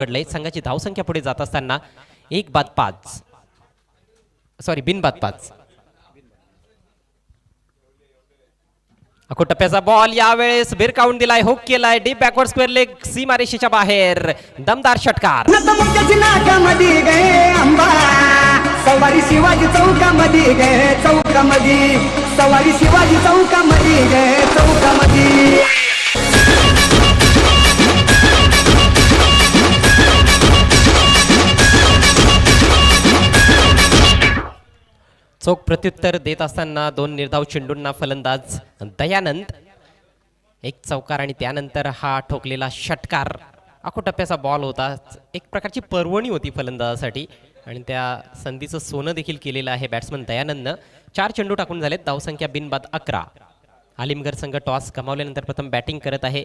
घडलंय. संघाची धावसंख्या पुढे जात असताना 1 बाद 5 सॉरी बिनबाद 5. अको टप्प्याचा बॉल यावेळेस भिरकावून दिलाय, हुक केलाय, डीप बॅकवर्ड स्क्वेअर लेग सीमारेषेच्या बाहेर. दमदार षटकार. सवारी शिवाजी चौकामध्ये गे चौकामध्ये, सवारी शिवाजी चौकामध्ये गे चौकामध्ये. चोख प्रत्युत्तर देत असताना 2 निर्धाव चेंडूंना फलंदाज दयानंद. 1 चौकार आणि त्यानंतर हा ठोकलेला षटकार. अको टप्प्याचा बॉल होता, एक प्रकारची पर्वणी होती फलंदाजासाठी आणि त्या संधीचं सोनं देखील केलेलं आहे बॅट्समन दयानंदनं. 4 चेंडू टाकून झालेत. धावसंख्या बिनबाद 11. आलिमगड संघ टॉस गमावल्यानंतर प्रथम बॅटिंग करत आहे.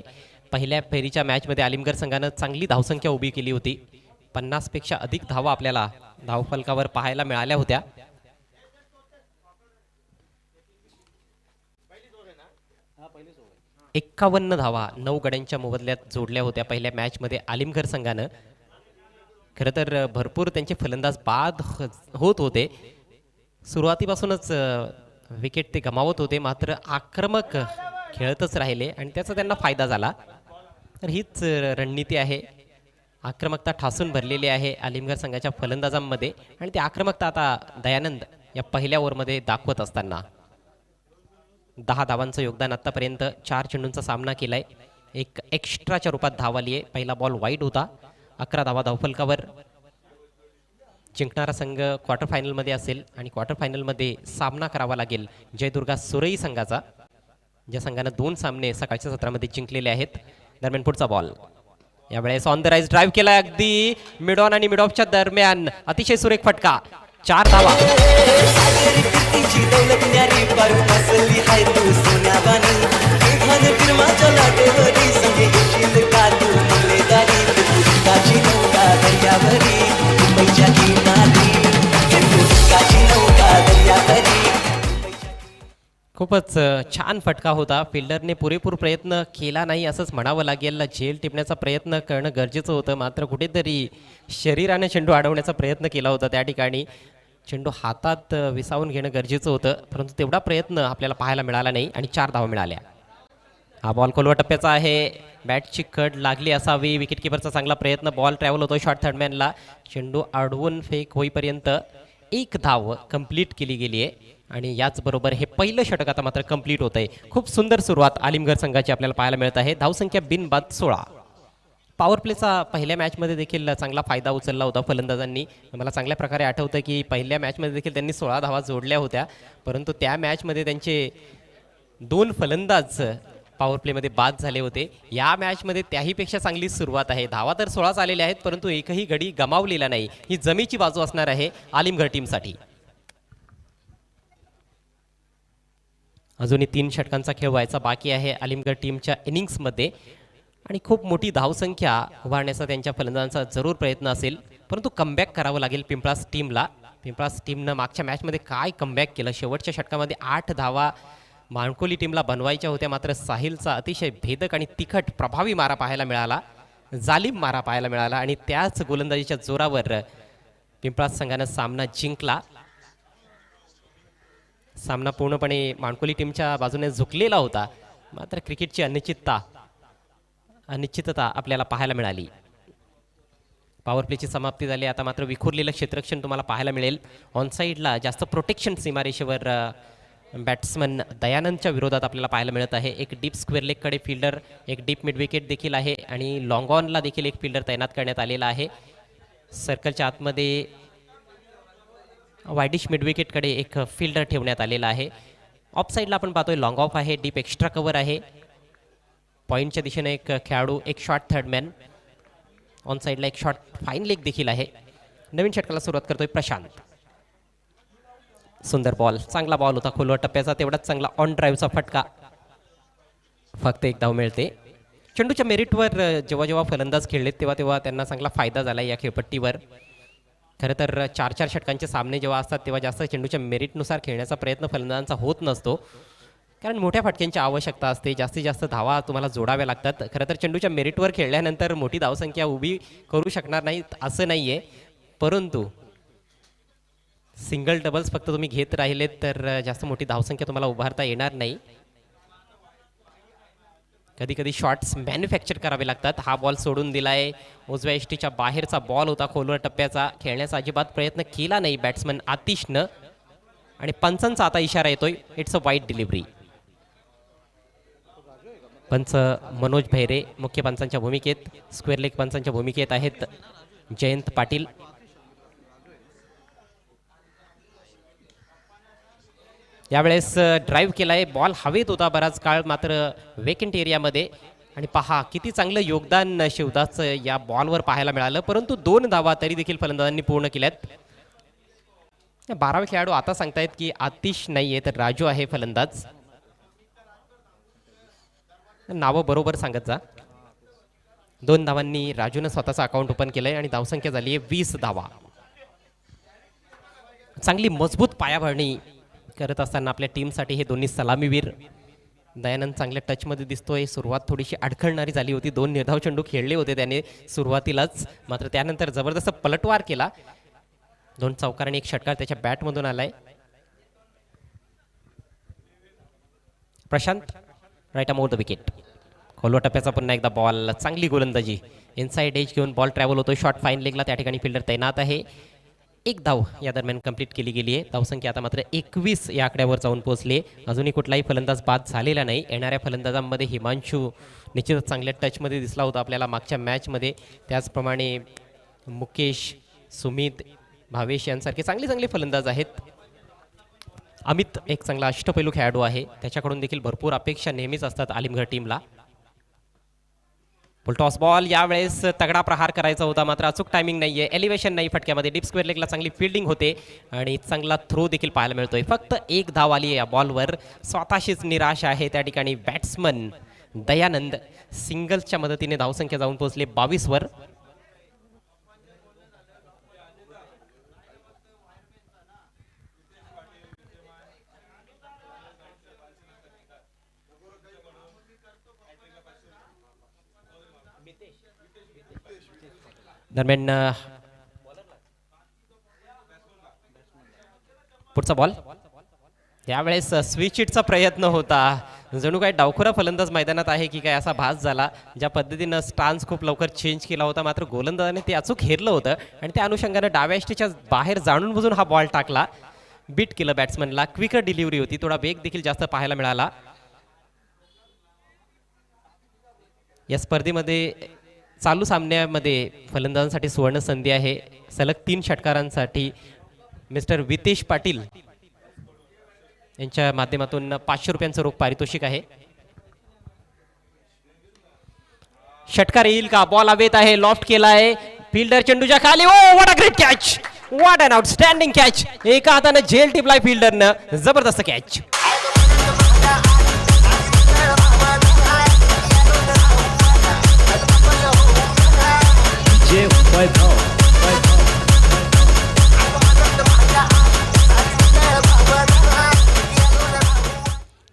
पहिल्या फेरीच्या मॅचमध्ये आलिमगड संघानं चांगली धावसंख्या उभी केली होती. 50 पेक्षा अधिक धावा आपल्याला धावफलकावर पाहायला मिळाल्या होत्या. एक्कावन्न धावा 9 गड्यांच्या मोबदल्यात जोडल्या होत्या पहिल्या मॅचमध्ये आलिमगड संघानं. खरं तर भरपूर त्यांचे फलंदाज बाद होत होते. सुरुवातीपासूनच विकेट ते गमावत होते, मात्र आक्रमक खेळतच राहिले आणि त्याचा त्यांना फायदा झाला. तर हीच रणनीती आहे. आक्रमकता ठासून भरलेली आहे आलिमगड संघाच्या फलंदाजांमध्ये आणि ती आक्रमकता आता दयानंद या पहिल्या ओव्हरमध्ये दाखवत असताना. 10 धावांचं योगदान आतापर्यंत. 4 चेंडूंचा सामना केलाय. एक एक्स्ट्राच्या रूपात धाव आली आहे. पहिला बॉल वाईड होता. 11 धावा धावफलकावर. जिंकणारा संघ क्वार्टर फायनलमध्ये असेल आणि क्वार्टर फायनलमध्ये सामना करावा लागेल जयदुर्गा सुरई संघाचा, ज्या संघानं 2 सामने सकाळच्या सत्रामध्ये जिंकलेले आहेत. दरम्यान पुढचा बॉल यावेळेस ऑन द राईज ड्राईव्ह केला, अगदी मिड ऑन आणि मिड ऑफच्या दरम्यान अतिशय सुरेख फटका. 4 धावा. खूपच छान फटका होता. फिल्डरने पुरेपूर प्रयत्न केला नाही असंच म्हणावं लागेल. झेल टिपण्याचा प्रयत्न करणं गरजेचं होतं, मात्र कुठेतरी शरीराने चेंडू अडवण्याचा प्रयत्न केला होता. त्या ठिकाणी चेंडू हातात विसावून घेणं गरजेचं होतं, परंतु तेवढा प्रयत्न आपल्याला पाहायला मिळाला नाही आणि 4 धावा मिळाल्या. हा बॉल खोलवा टप्प्याचा आहे. बॅटची कड लागली असावी. विकेटकीपरचा चांगला प्रयत्न. बॉल ट्रॅव्हल होतो शॉर्ट थर्डमॅनला. चेंडू अडवून फेक होईपर्यंत 1 धाव कंप्लीट केली गेली आहे आणि याचबरोबर हे पहिलं षटक आता मात्र कंप्लीट होत आहे. खूप सुंदर सुरुवात आलिमगड संघाची आपल्याला पाहायला मिळत आहे. धावसंख्या बिनबाद 16. पॉवर प्लेचा पहिल्या मॅचमध्ये देखील चांगला फायदा उचलला होता फलंदाजांनी. मला चांगल्या प्रकारे आठवतं की पहिल्या मॅचमध्ये देखील त्यांनी 16 धावा जोडल्या होत्या, परंतु त्या मॅचमध्ये त्यांचे 2 फलंदाज पॉवर प्लेमध्ये बाद झाले होते. या मॅचमध्ये त्याहीपेक्षा चांगली सुरुवात आहे. धावा तर 16 आलेल्या आहेत, परंतु एकही गडी गमावलेला नाही. ही जमेची बाजू असणार आहे आलिमगड टीमसाठी. अजूनही 3 षटकांचा खेळ व्हायचा बाकी आहे आलिमगड टीमच्या इनिंग्समध्ये आणि खूप मोठी धावसंख्या उभारण्याचा त्यांच्या फलंदाजांचा जरूर प्रयत्न असेल, परंतु कमबॅक करावं लागेल पिंपळास टीमला. पिंपळास टीमनं मागच्या मॅचमध्ये काय कमबॅक केलं. शेवटच्या षटकामध्ये 8 धावा माणकोली टीमला बनवायच्या होत्या, मात्र साहिलचा अतिशय भेदक आणि तिखट प्रभावी मारा पाहायला मिळाला, जालिम मारा पाहायला मिळाला आणि त्याच गोलंदाजीच्या जोरावर पिंपळास संघानं सामना जिंकला. सामना पूर्णपणे माणकोली टीमच्या बाजूने झुकलेला होता, मात्र क्रिकेटची अनिश्चितता आपल्याला पाहायला मिळाली. पॉवर प्लेची समाप्ती झाली. आता मात्र विखुरलेलं क्षेत्ररक्षण तुम्हाला पाहायला मिळेल. ऑनसाईडला जास्त प्रोटेक्शन सीमारेषेवर बॅट्समन दयानंदच्या विरोधात आपल्याला पाहायला मिळत आहे. एक डीप स्क्वेअर लेगकडे फिल्डर, एक डीप मिड विकेट देखील आहे आणि लॉंग ऑनला देखील एक फिल्डर तैनात करण्यात आलेला आहे. सर्कलच्या आतमध्ये वायडिश मिड विकेटकडे एक फिल्डर ठेवण्यात आलेला आहे. ऑफ साईडला आपण पाहतोय लॉंग ऑफ आहे, डीप एक्स्ट्रा कव्हर आहे. पॉईंटच्या दिशेने एक खेळाडू, एक शॉर्ट थर्डमॅन. ऑन साईडला एक शॉर्ट फाईन लेग देखील आहे. नवीन षटकाला सुरुवात करतोय प्रशांत. सुंदर बॉल, चांगला बॉल होता खोलवर टप्प्याचा. तेवढाच चांगला ऑन ड्राईव्हचा फटका. फक्त 1 धाव मिळते. चेंडूच्या मेरिटवर जेव्हा जेव्हा फलंदाज खेळलेत तेव्हा त्यांना चांगला फायदा झाला या खेळपट्टीवर. खरं तर 4-4 षटकांचे सामने जेव्हा असतात तेव्हा जास्त चेंडूच्या मेरिटनुसार खेळण्याचा प्रयत्न फलंदाजांचा होत नसतो. कारण मोठ्या फटक्यांची आवश्यकता असते, जास्तीत जास्त धावा तुम्हाला जोडाव्या लागतात. खरं तर चेंडूच्या मेरिटवर खेळल्यानंतर मोठी धावसंख्या उभी करू शकणार नाहीत असं नाही आहे, परंतु सिंगल डबल्स फक्त तुम्ही घेत राहिलेत तर जास्त मोठी धावसंख्या तुम्हाला उभारता येणार नाही. कधी कधी शॉट्स मॅन्युफॅक्चर करावे लागतात. हा बॉल सोडून दिलाय, उजव्या एष्टीच्या बाहेरचा बॉल होता, खोलवर टप्प्याचा, खेळण्याचा अजिबात प्रयत्न केला नाही बॅट्समन आतिशनं. आणि पंचांचा आता इशारा येतोय, इट्स अ वाईट डिलिव्हरी. पंच मनोज भैरे मुख्य पंचांच्या भूमिकेत, स्क्वेअर लेग पंचांच्या भूमिकेत आहेत जयंत पाटील. यावेळेस ड्राईव्ह केलाय, बॉल हवेत होता बराच काळ, मात्र वेकेंट एरियामध्ये. आणि पहा किती चांगलं योगदान शिवदासचं या बॉलवर पाहायला मिळालं, परंतु 2 धावा तरी देखील फलंदाजांनी पूर्ण केल्यात. 12वे खेळाडू आता सांगतायत की आतिश नाहीये तर राजू आहे फलंदाज. नावं बरोबर सांगत जा. 2 धावांनी राजूनं स्वतःचं अकाउंट ओपन केलंय आणि धावसंख्या झाली आहे 20 धावा. चांगली मजबूत पायाभरणी करत असताना आपल्या टीमसाठी हे दोन्ही सलामीवीर. दयानंद चांगल्या टचमध्ये दिसतोय. सुरुवात थोडीशी अडखळणारी झाली होती, 2 निर्धाव चेंडू खेळले होते त्याने सुरुवातीलाच, मात्र त्यानंतर जबरदस्त पलटवार केला. 2 चौकार आणि 1 षटकार त्याच्या बॅटमधून आलाय. Prashant right arm over the wicket. खोलवा टप्प्याचा पुन्हा एकदा बॉल, चांगली गोलंदाजी, इनसाइड एज घेऊन बॉल ट्रॅव्हल होतो. शॉट फाईन लेगला, त्या ठिकाणी फिल्डर तैनात आहे. 1 धाव या दरम्यान कंप्लीट केली गेली आहे. धावसंख्या आता मात्र 21 या आकड्यावर जाऊन पोहोचली. अजूनही कुठलाही फलंदाज बाद झालेला नाही. येणाऱ्या फलंदाजांमध्ये हिमांशू निश्चितच चांगल्या टचमध्ये दिसला होता आपल्याला मागच्या मॅचमध्ये. त्याचप्रमाणे मुकेश, सुमित, भावेश यांसारखे चांगले फलंदाज आहेत. अमित एक चांगला अष्टपैलू खेळाडू आहे, त्याच्याकडून देखील भरपूर अपेक्षा नेहमीच असतात आलिमगड टीमला. फुलटॉस बॉल, यावेळेस तगडा प्रहार करायचा होता, मात्र अचूक टायमिंग नाहीये, एलिव्हेशन नाही फटक्यामध्ये. डीप स्क्वेअर लेगला चांगली फिल्डिंग होते आणि चांगला थ्रो देखील पाहायला मिळतोय. फक्त 1 धाव आली आहे या बॉलवर. स्वतःशीच निराश आहे त्या ठिकाणी बॅट्समन दयानंद. सिंगल्सच्या मदतीने धावसंख्या जाऊन पोहोचले 22 वर. दरम्यान पुढचा बॉल, यावेळेस स्विच हिटचा प्रयत्न होता. जणू काय डावखुरा फलंदाज मैदानात आहे की काय असा भास झाला. ज्या पद्धतीनं स्टान्स खूप लवकर चेंज केला होता, मात्र गोलंदाजाने ते अचूक हेरलं होतं आणि त्या अनुषंगाने डाव्या एष्टीच्या बाहेर जाणून बुजून हा बॉल टाकला. बीट केलं बॅट्समनला. क्विकर डिलिव्हरी होती, थोडा वेग देखील जास्त पाहायला मिळाला. या स्पर्धेमध्ये चालू सामन्यामध्ये फलंदाजांसाठी सुवर्ण संधी आहे. सलग 3 षटकारांसाठी मिस्टर वितेश पाटील यांच्या माध्यमातून 500 रुपयांचं रोख पारितोषिक आहे. षटकार येईल का? बॉल हवेत आहे, लॉफ्ट केला आहे, फिल्डर चेंडूच्या खाली. Oh what a great catch, what an outstanding catch. एका हातानं झेल टिपलाय फिल्डरनं, जबरदस्त कॅच.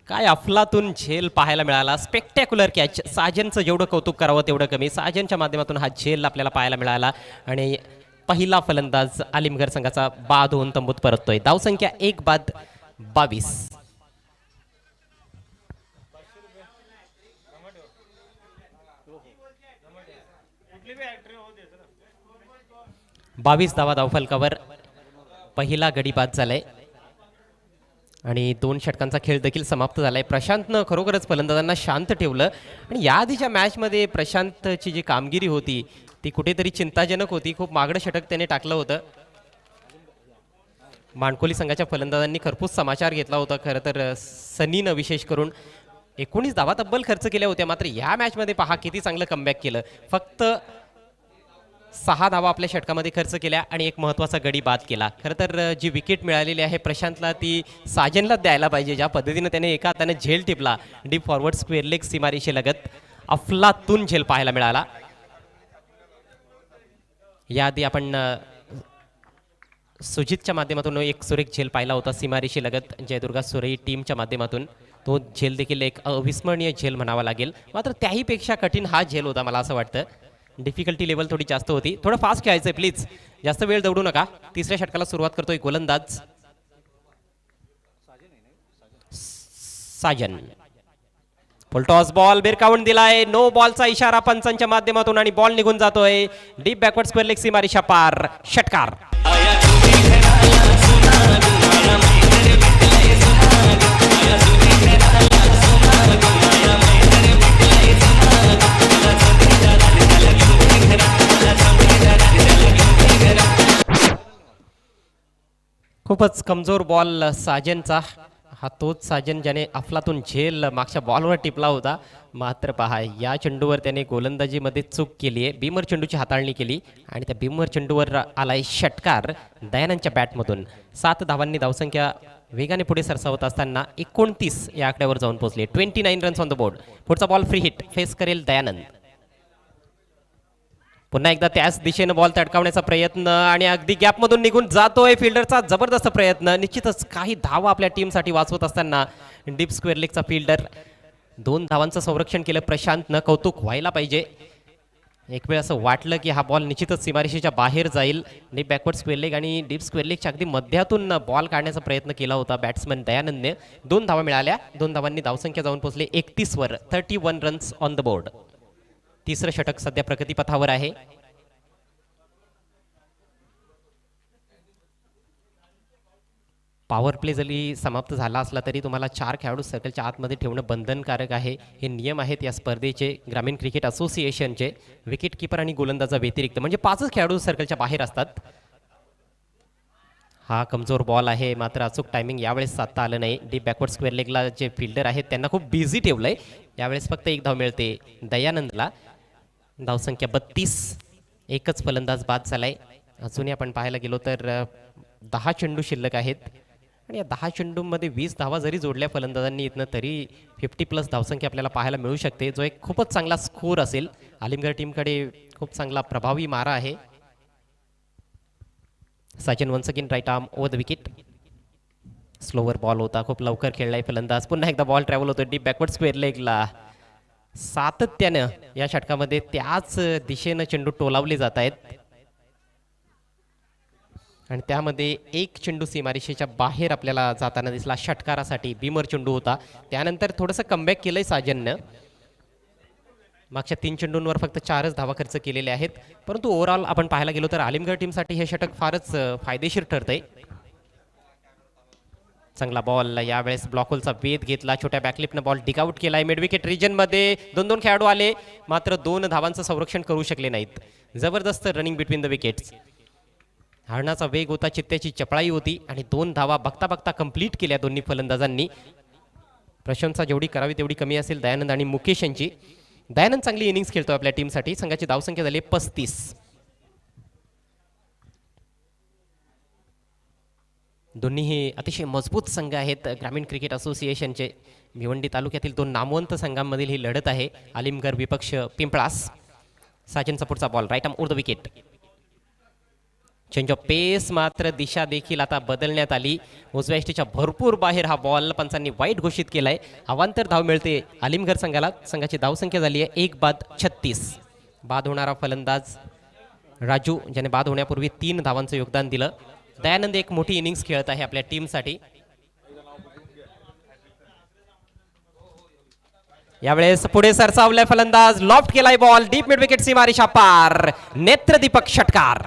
काय अफलातून झेल पाहायला मिळाला. Spectacular catch. साजनचं जेवढं कौतुक करावं तेवढं कमी. साजनच्या माध्यमातून हा झेल आपल्याला पाहायला मिळाला आणि पहिला फलंदाज आलिमगड संघाचा बाद होऊन तंबूत परततोय. धावसंख्या 1 बाद 22. 22 धावा धावफलकावर. पहिला गडी बाद झालाय आणि 2 षटकांचा खेळ देखील समाप्त झालाय. प्रशांतनं खरोखरच फलंदाजांना शांत ठेवलं आणि याआधीच्या मॅचमध्ये प्रशांतची जी कामगिरी होती ती कुठेतरी चिंताजनक होती. खूप मागडं षटक त्याने टाकलं होतं. माणकोली संघाच्या फलंदाजांनी खरपूस समाचार घेतला होता. खरं तर सनीनं विशेष करून 19 धावा तब्बल खर्च केल्या होत्या, मात्र या मॅचमध्ये पहा किती चांगलं कमबॅक केलं. फक्त 6 धावा आपल्या षटकामध्ये खर्च केल्या आणि एक महत्त्वाचा गडी बाद केला. खरं तर जी विकेट मिळालेली आहे प्रशांतला ती साजनला द्यायला पाहिजे. ज्या पद्धतीने त्याने एका हाताने झेल टिपला डीप फॉरवर्ड स्क्वेअर लेग सीमारेषे लगत, अफलातून झेल पाहायला मिळाला. याआधी आपण सुजितच्या माध्यमातून एक सुरेख झेल पाहिला होता सीमारेषे लगत जयदुर्गा सुरई टीमच्या माध्यमातून. तो झेल देखील एक अविस्मरणीय झेल म्हणावा लागेल. मात्र त्याहीपेक्षा कठीण हा झेल होता मला असं वाटतं. डिफिकल्टी लेवल थोडी जास्त होती. थोडं फास्ट खेळायचं आहे प्लीज, जास्त वेळ दौडू नका. तिसऱ्या षटकाला सुरुवात करतोय गोलंदाज साजन. फुलटॉस बॉल बिरकावून दिलाय. नो बॉलचा इशारा पंचांच्या माध्यमातून आणि बॉल निघून जातोय डीप बॅकवर्ड स्क्वेअर लेग सीमारेषा पार. षटकार. खूपच कमजोर बॉल साजनचा. हा तोच साजन ज्याने अफलातून झेल मागच्या बॉलवर टिपला होता. मात्र पहा या चेंडूवर त्याने गोलंदाजीमध्ये चूक केली आहे. बीमर चेंडूची हाताळणी केली आणि त्या बीमर चेंडूवर आलाय षटकार दयानंदच्या बॅटमधून. 7 धावांनी धावसंख्या वेगाने पुढे सरसावत असताना 29 या आकड्यावर जाऊन पोहोचले. 29 रन्स ऑन द बोर्ड. पुढचा बॉल फ्री हिट फेस करेल दयानंद. पुन्हा एकदा त्याच दिशेनं बॉल तडकावण्याचा प्रयत्न आणि अगदी गॅपमधून निघून जातोय. फिल्डरचा जबरदस्त प्रयत्न. निश्चितच काही धावा आपल्या टीमसाठी वाचवत असताना डीप स्क्वेअर लेगचा फिल्डर 2 धावांचं संरक्षण केलं. प्रशांतनं कौतुक व्हायला पाहिजे. एक वेळ असं वाटलं की हा बॉल निश्चितच सीमारेषेच्या बाहेर जाईल. डीप बॅकवर्ड स्क्वेअर लेग आणि डीप स्क्वेअर लेगच्या अगदी मध्यातून बॉल काढण्याचा प्रयत्न केला होता बॅट्समन दयानंदने. 2 धावा मिळाल्या. 2 धावांनी धावसंख्या जाऊन पोहोचले 31 वर. 31 रन्स ऑन द बोर्ड. तिसरं षटक सध्या प्रगतीपथावर आहे. पॉवर प्ले जरी समाप्त झाला असला तरी तुम्हाला 4 खेळाडू सर्कलच्या आतमध्ये ठेवणं बंधनकारक आहे. हे नियम आहेत या स्पर्धेचे ग्रामीण क्रिकेट असोसिएशनचे. विकेट किपर आणि गोलंदाजा व्यतिरिक्त म्हणजे 5च खेळाडू सर्कलच्या बाहेर असतात. हा कमजोर बॉल आहे. मात्र अचूक टायमिंग यावेळेस साधता आलं नाही. डीप बॅकवर्ड स्क्वेअर लेगला जे फिल्डर आहेत त्यांना खूप बिझी ठेवलंय. यावेळेस फक्त 1 धाव मिळते दयानंदला. धावसंख्या 32. एकच फलंदाज बाद झालाय. अजूनही आपण पाहायला गेलो तर 10 चेंडू शिल्लक आहेत आणि या 10 चेंडूंमध्ये 20 धावा जरी जोडल्या फलंदाजांनी इथनं तरी 50+ धावसंख्या आपल्याला पाहायला मिळू शकते, जो एक खूपच चांगला स्कोर असेल. आलिमगड टीमकडे खूप चांगला प्रभावी मारा आहे. Sachin once again right arm over the wicket. Slower ball होता. खूप लवकर खेळलाय फलंदाज. पुन्हा एकदा बॉल ट्रॅव्हल होतो डीप बॅकवर्ड स्क्वेअर लेगला. सातत्यानं या षटकामध्ये त्याच दिशेनं चेंडू टोलावले जात आहेत आणि त्यामध्ये एक चेंडू सीमारेषेच्या बाहेर आपल्याला जाताना दिसला. षटकारासाठी बीमर चेंडू होता. त्यानंतर थोडंसं कमबॅक केलंय साजननं. मागच्या 3 चेंडूंवर फक्त 4च धावा खर्च केलेले आहेत. परंतु ओव्हरऑल आपण पाहायला गेलो तर आलिमगड टीमसाठी हे षटक फारच फायदेशीर ठरतंय. चांगला बॉल यावेळेस ब्लॉकहोलचा वेध घेतला. छोट्या बॅकलिपनं बॉल डिकआउट केलाय. मिड विकेट रिजनमध्ये 2 खेळाडू आले मात्र 2 धावांचं संरक्षण करू शकले नाहीत. जबरदस्त रनिंग बिटवीन द विकेट्स. हरणाचा वेग होता, चित्त्याची चपळाई होती आणि 2 धावा बघता बघता कंप्लीट केल्या दोन्ही फलंदाजांनी. प्रशंसा जेवढी करावी तेवढी कमी असेल दयानंद आणि मुकेश यांची. दयानंद चांगली इनिंग्स खेळतो आपल्या टीमसाठी. संघाची धावसंख्या झाली 35. दोन्हीही अतिशय मजबूत संघ आहेत ग्रामीण क्रिकेट असोसिएशनचे. भिवंडी तालुक्यातील 2 नामवंत संघांमधील ही लढत आहे. आलिमगड विपक्ष पिंपळास. साजनचा पुढचा ball right arm over the wicket. Change of pace मात्र दिशा देखील आता बदलण्यात आली. उजव्या यष्टीच्या भरपूर बाहेर हा बॉल पंचांनी वाईट घोषित केलाय. अवांतर धाव मिळते आलिमगड संघाला. संघाची धावसंख्या झाली आहे 1 बाद 36. बाद होणारा फलंदाज राजू ज्याने बाद होण्यापूर्वी 3 धावांचं योगदान दिलं. दयानंद एक मोठी इनिंग्स खेळत आहे आपल्या टीमसाठी. यावेळेस पुढे सरसावलाय फलंदाज. लॉफ्ट केलाय बॉल डीप मिड विकेट सीमारेषा पार. नेत्रदीपक षटकार.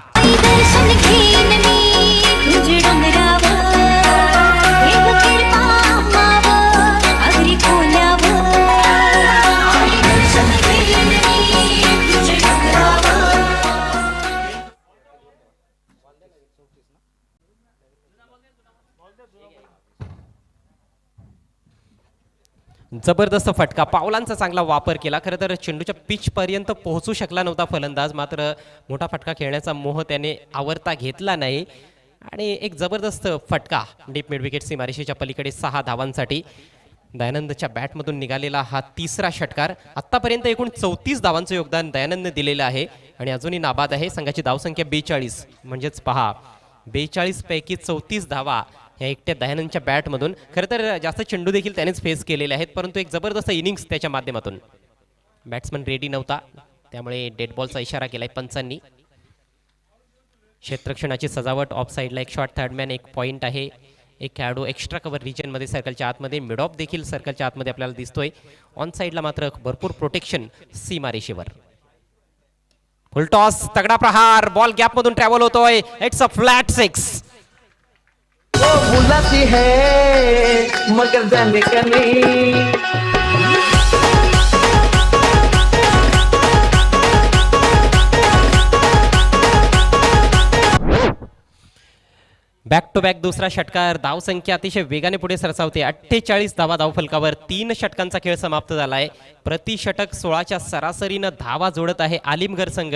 जबरदस्त फटका. पावलांचा चांगला वापर केला. खरं तर चेंडूच्या पिच पर्यंत पोहोचू शकला नव्हता फलंदाज. मात्र मोठा फटका खेळण्याचा मोह त्याने आवरता घेतला नाही आणि एक जबरदस्त फटका डीप मिड विकेट सीमारेषेच्या पलीकडे 6 धावांसाठी. दयानंदच्या बॅटमधून निघालेला हा तिसरा षटकार. आत्तापर्यंत एकूण 34 धावांचं योगदान दयानंदने दिलेलं आहे आणि अजूनही नाबाद आहे. संघाची धावसंख्या 42. म्हणजेच पहा 42 पैकी 34 धावा या एकट्या दयानंदच्या बॅटमधून. खरं तर जास्त चेंडू देखील त्यानेच फेस केलेले आहेत, परंतु एक जबरदस्त इनिंग्स त्याच्या माध्यमातून. बॅट्समन रेडी नव्हता, त्यामुळे डेड बॉलचा इशारा केलाय पंचांनी. क्षेत्ररक्षणाची सजावट, ऑफ साईडला एक शॉट, थर्डमॅन, एक पॉईंट आहे. एक खेळाडू एक्स्ट्रा कव्हर रिजनमध्ये सर्कलच्या आतमध्ये, मिड ऑफ देखील सर्कलच्या आतमध्ये आपल्याला दिसतोय. ऑन साईडला मात्र भरपूर प्रोटेक्शन सीमारेषेवर. फुल टॉस, तगडा प्रहार, बॉल गॅपमधून ट्रॅव्हल होतोय. It's a flat 6. वो बुलाती है मगर जाने का नहीं. बॅक टू बॅक दुसरा षटकार. धावसंख्या अतिशय वेगाने पुढे सरसावते. 48 धावा धावफलकावर. 3 षटकांचा खेळ समाप्त झालाय. प्रति षटक 16च्या सरासरीनं धावा जोडत आहे आलिमगड संघ.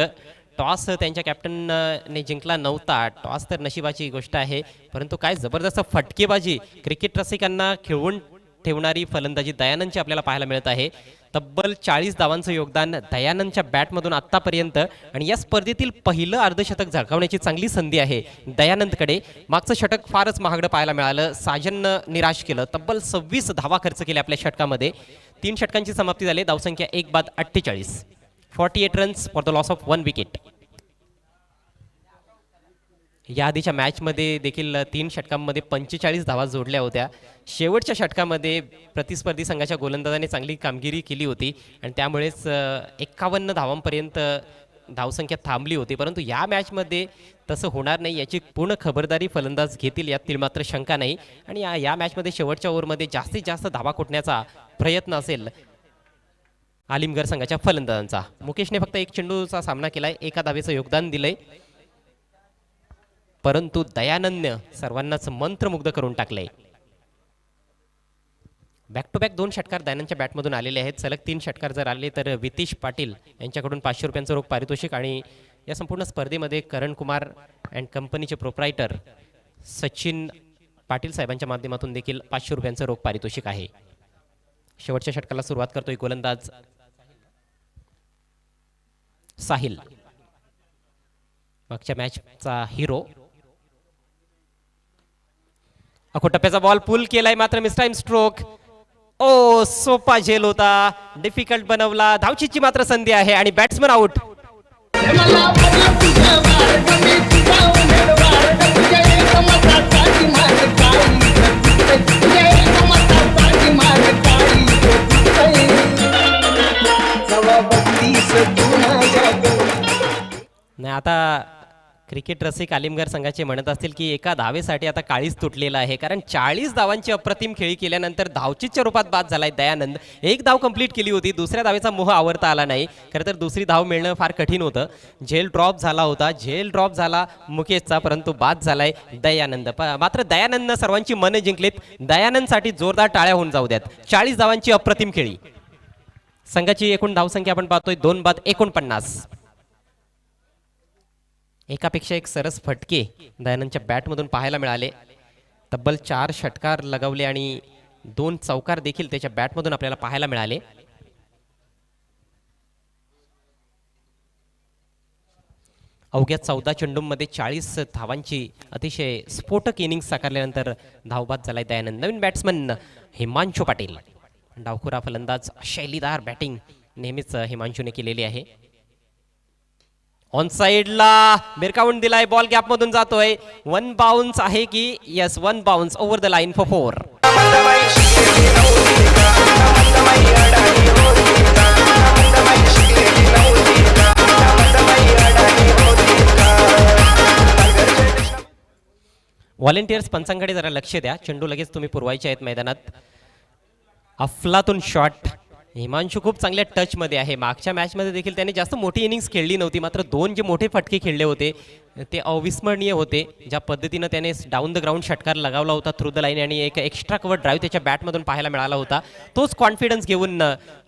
टॉस त्यांच्या कॅप्टनने जिंकला नव्हता. टॉस तर नशिबाची गोष्ट आहे, परंतु काय जबरदस्त फटकेबाजी, क्रिकेट रसिकांना खिळवून ठेवणारी फलंदाजी दयानंदची आपल्याला पाहायला मिळत आहे. तब्बल 40 धावांचं योगदान दयानंदच्या बॅटमधून आत्तापर्यंत, आणि या स्पर्धेतील पहिलं अर्धशतक झळकावण्याची चांगली संधी आहे दयानंदकडे. मागचं षटक फारच महागडं पाहायला मिळालं, साजननं निराश केलं. तब्बल 26 धावा खर्च केल्या आपल्या षटकामध्ये. 3 षटकांची समाप्ती झाली. धावसंख्या 1 बाद 48. 48 runs for the loss of 1 wicket. या आधीच्या मॅचमध्ये देखील 3 षटकांमध्ये 45 धावा जोडल्या होत्या. शेवटच्या षटकामध्ये प्रतिस्पर्धी संघाच्या गोलंदाजाने चांगली कामगिरी केली होती आणि त्यामुळेच 51 धावांपर्यंत धावसंख्या थांबली होती. परंतु या मॅचमध्ये तसं होणार नाही याची पूर्ण खबरदारी फलंदाज घेतील यातील मात्र शंका नाही. आणि या मॅचमध्ये शेवटच्या ओव्हरमध्ये जास्तीत जास्त धावा कोटण्याचा प्रयत्न असेल आलिमगड संघाच्या फलंदाजांचा. मुकेशने फक्त 1 चेंडूचा सामना केलाय, 1 धावेचं योगदान दिलंय, परंतु दयानंदने सर्वांनाच मंत्रमुग्ध करून टाकले. बॅक टू बॅक 2 षटकार दयानंदच्या बॅटमधून आलेले आहेत. सलग 3 षटकार जर आले तर वितीश पाटील यांच्याकडून 500 रुपयांचं रोख पारितोषिक, आणि या संपूर्ण स्पर्धेमध्ये करण कुमार अँड कंपनीचे प्रोप्रायटर सचिन पाटील साहेबांच्या माध्यमातून देखील 500 रुपयांचं रोख पारितोषिक आहे. शेवटच्या षटकाला सुरुवात करतोय गोलंदाज साहिल, मागच्या मॅचचा हिरो. अखोटप्प्याचा बॉल पुल केलाय, मात्र मिस टाइम स्ट्रोक. ओ, सोपा झेल होता, डिफिकल्ट बनवला. धावचीची मात्र संधी आहे आणि बॅट्समन आउट. नाही, आता क्रिकेट रसिक आलिमगड संघाचे म्हणत असतील की एका धावेसाठी आता काळीच तुटलेला आहे, कारण 40 धावांची अप्रतिम खेळी केल्यानंतर धावचीच्या रूपात बाद झालाय दयानंद. 1 धाव कंप्लीट केली होती, दुसऱ्या धावेचा मोह आवरता आला नाही. खरं तर दुसरी धाव मिळणं फार कठीण होतं. झेल ड्रॉप झाला होता, झेल ड्रॉप झाला मुकेशचा, परंतु बाद झालाय दयानंद. मात्र दयानंदनं सर्वांची मनं जिंकलीत. दयानंदसाठी जोरदार टाळ्या होऊन जाऊ द्यात. 40 धावांची अप्रतिम खेळी. संघाची एकूण धावसंख्या आपण पाहतोय 2 बाद 49. एकापेक्षा एक सरस फटके दयानंदच्या बॅटमधून पाहायला मिळाले. तब्बल 4 षटकार लगावले आणि 2 चौकार देखील त्याच्या बॅटमधून आपल्याला पाहायला मिळाले. अवघ्या 14 चेंडूंमध्ये 40 धावांची अतिशय स्फोटक इनिंग साकारल्यानंतर धावबाद झालाय दयानंद. नवीन बॅट्समन हिमांशू पाटील. डावखुरा फलंदाज, शैलीदार बॅटिंग नेहमीच हिमांशूने केलेली आहे. ऑन साइडला बिरकावून दिलाय, बॉल गॅप मधून जातोय. 1 बाउन्स आहे की yes, 1 bounce over the line for 4. Volunteers पंचांकडे जरा लक्ष द्या, चेंडू लगेच तुम्ही पुरवायचे आहेत मैदानात. अफलातून शॉट. हिमांशू खूप चांगल्या टच मध्ये आहे. मागच्या मॅच मध्ये देखील त्याने जास्त मोठी इनिंग्स खेळली नव्हती, मात्र 2 जे मोठे फटके खेळले होते ते अविस्मरणीय होते. ज्या पद्धतीनं त्याने डाऊन द ग्राउंड षटकार लगावला होता थ्रू द लाईन, आणि एक एक्स्ट्रा कव्हर ड्राईव्ह त्याच्या बॅटमधून पाहायला मिळाला होता. तोच कॉन्फिडन्स घेऊन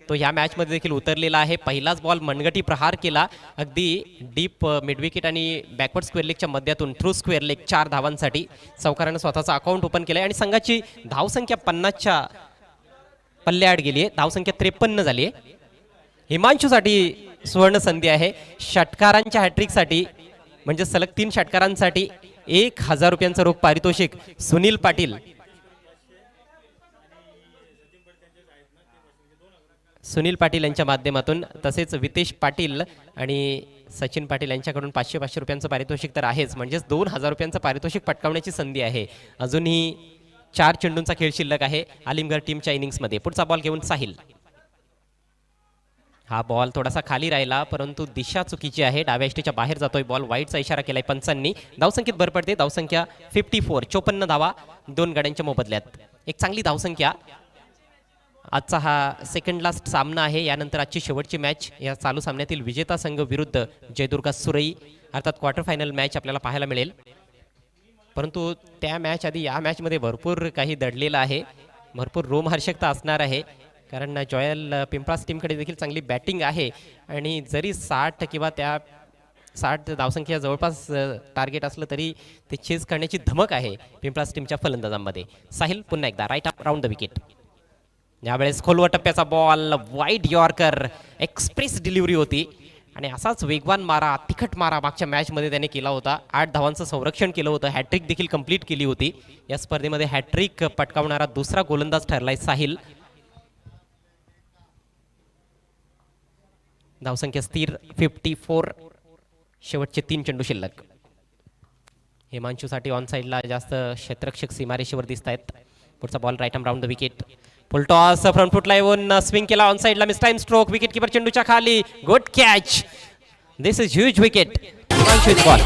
तो ह्या मॅच मध्ये देखील उतरलेला आहे. पहिलाच बॉल मनगटी प्रहार केला, अगदी डीप मिड विकेट आणि बॅकवर्ड स्क्वेअर लेगच्या मध्यातून थ्रू स्क्वेअर लेग 4 धावांसाठी चौकारानं स्वतःचा अकाउंट ओपन केलाय आणि संघाची धावसंख्या 50च्या पल्ल्याआड गेली आहे. धावसंख्या 53 झाली आहे. हिमांशूसाठी सुवर्ण संधी आहे षटकारांच्या हॅट्रिकसाठी. म्हणजे सलग 3 षटकारांसाठी 1000 रुपयांचं रोख पारितोषिक सुनील पाटील यांच्या माध्यमातून, तसेच वितेश पाटील आणि सचिन पाटील यांच्याकडून 500 रुपयांचं पारितोषिक तर आहेच, म्हणजेच 2000 रुपयांचं पारितोषिक पटकावण्याची संधी आहे. अजूनही 4 चेंडूंचा खेळ शिल्लक आहे आलिमगड टीमच्या इनिंग्समध्ये. पुढचा बॉल घेऊन साहिल. हा बॉल थोडासा खाली राहिला, परंतु दिशा चुकीची आहे. डाव्या यष्टीच्या बाहेर जातोय बॉल. वाईटचा इशारा केलाय पंचांनी. धावसंख्येत भर पडते. धावसंख्या 54, 54 धावा 2 गाड्यांच्या मोबदल्यात. एक चांगली धावसंख्या. आजचा हा सेकंड लास्ट सामना आहे. यानंतर आजची शेवटची मॅच या चालू सामन्यातील विजेता संघ विरुद्ध जयदुर्गा सुरई, अर्थात क्वार्टर फायनल मॅच आपल्याला पाहायला मिळेल. परंतु त्या मॅच आधी या मॅचमध्ये भरपूर काही दडलेलं आहे, भरपूर रोमहर्षकता असणार आहे. कारण जॉयल पिंपळास टीमकडे देखील चांगली बॅटिंग आहे आणि जरी 60 किंवा त्या 60 धावसंख्या जवळपास टार्गेट असलं तरी ते चेस करण्याची धमक आहे पिंपळास टीमच्या फलंदाजांमध्ये. साहिल पुन्हा एकदा राईट अप राऊंड द विकेट. यावेळेस खोलवर टप्प्याचा ball, wide yorker, express delivery होती आणि असाच वेगवान मारा, तिखट मारा मागच्या मॅचमध्ये त्याने केला होता. 8 धावांचं संरक्षण केलं होतं. हॅट्रिक देखील कंप्लीट केली होती. या स्पर्धेमध्ये हॅट्रिक पटकावणारा दुसरा गोलंदाज ठरलाय साहिल. धावसंख्या स्थिर 54. शेवटचे 3 चेंडू शिल्लक. हिमांशूसाठी ऑन साईडला जास्त क्षेत्ररक्षक सीमारेषेवर दिसत आहेत. पुढचा ball right arm round the wicket. Full toss front फुटला येऊन स्विंग केला ऑन साईडला. Mistimed stroke. Wicket keeper चेंडूच्या खाली. Good catch. This is huge wicket. Himanshu ball.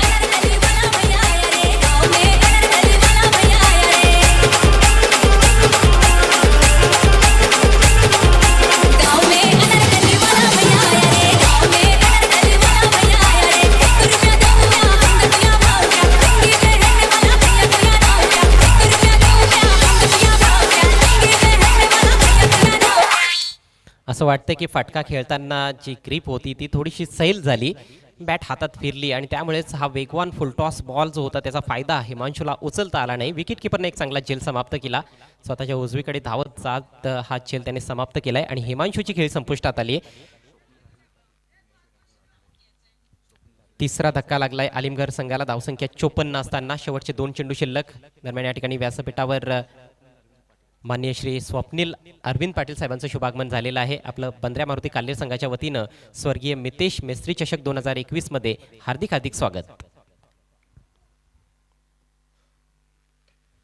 असं वाटतं की फटका खेळताना जी ग्रीप होती ती थोडीशी सैल झाली, बॅट हातात फिरली आणि त्यामुळेच हा वेगवान फुलटॉस बॉल जो होता त्याचा फायदा हिमांशूला उचलता आला नाही. विकेट किपरने एक चांगला झेल समाप्त केला. स्वतःच्या उजवीकडे धावत जात हा झेल त्याने समाप्त केलाय आणि हिमांशूची खेळ संपुष्टात आली. तिसरा धक्का लागलाय आलिमगड संघाला. धावसंख्या 54 असताना शेवटचे 2 चेंडू शिल्लक. दरम्यान या ठिकाणी व्यासपीठावर माननीय श्री स्वप्नील अरविंद पाटील साहेबांचं शुभागमन झालेलं आहे. आपलं बंद्र्या मारुती काल्हेर संघाच्या वतीनं स्वर्गीय मितेश मेस्त्री चषक 2021 मध्ये हार्दिक हार्दिक स्वागत.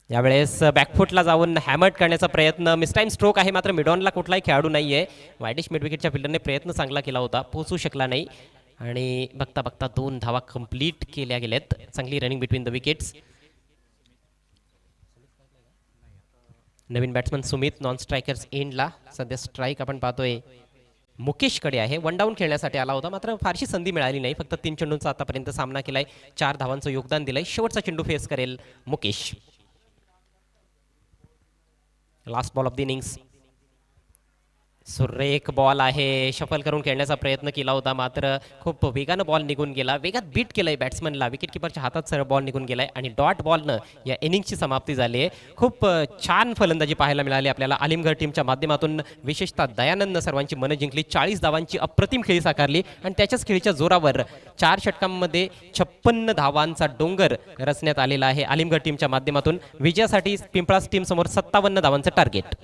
यावेळेस बॅकफुटला जाऊन हॅमर्ड करण्याचा प्रयत्न. मिसटाईम स्ट्रोक आहे, मात्र मिडॉनला कुठलाही खेळाडू नाहीये. वायडिश मिडविकेटच्या फिल्डरने प्रयत्न चांगला केला होता, पोहोचू शकला नाही आणि बघता बघता 2 धावा कंप्लीट केल्या गेल्यात. चांगली running between the wickets. Naveen batsman Sumit non strikers एंडला. सध्या स्ट्राईक आपण पाहतोय मुकेशकडे आहे. 1 डाऊन खेळण्यासाठी आला होता, मात्र फारशी संधी मिळाली नाही. फक्त 3 चेंडूंचा आतापर्यंत सामना केलाय. 4 धावांचं योगदान दिलंय. शेवटचा चेंडू फेस करेल Mukesh. Last ball of the innings. सुरेख बॉल आहे. शफल करून खेळण्याचा प्रयत्न केला होता, मात्र खूप वेगानं बॉल निघून गेला. वेगात बीट केलंय बॅट्समनला. विकेट किपरच्या हातात सरळ बॉल निघून गेलाय आणि डॉट बॉलनं या इनिंगची समाप्ती झाली आहे. खूप छान फलंदाजी पाहायला मिळाली आपल्याला आलिमगड टीमच्या माध्यमातून. विशेषतः दयानंदनं सर्वांची मनं जिंकली. 40 धावांची अप्रतिम खेळी साकारली आणि त्याच्याच खेळीच्या जोरावर 4 षटकांमध्ये 56 धावांचा डोंगर रचण्यात आलेला आहे आलिमगड टीमच्या माध्यमातून. विजयासाठी पिंपळास टीम समोर 57 धावांचं टार्गेट.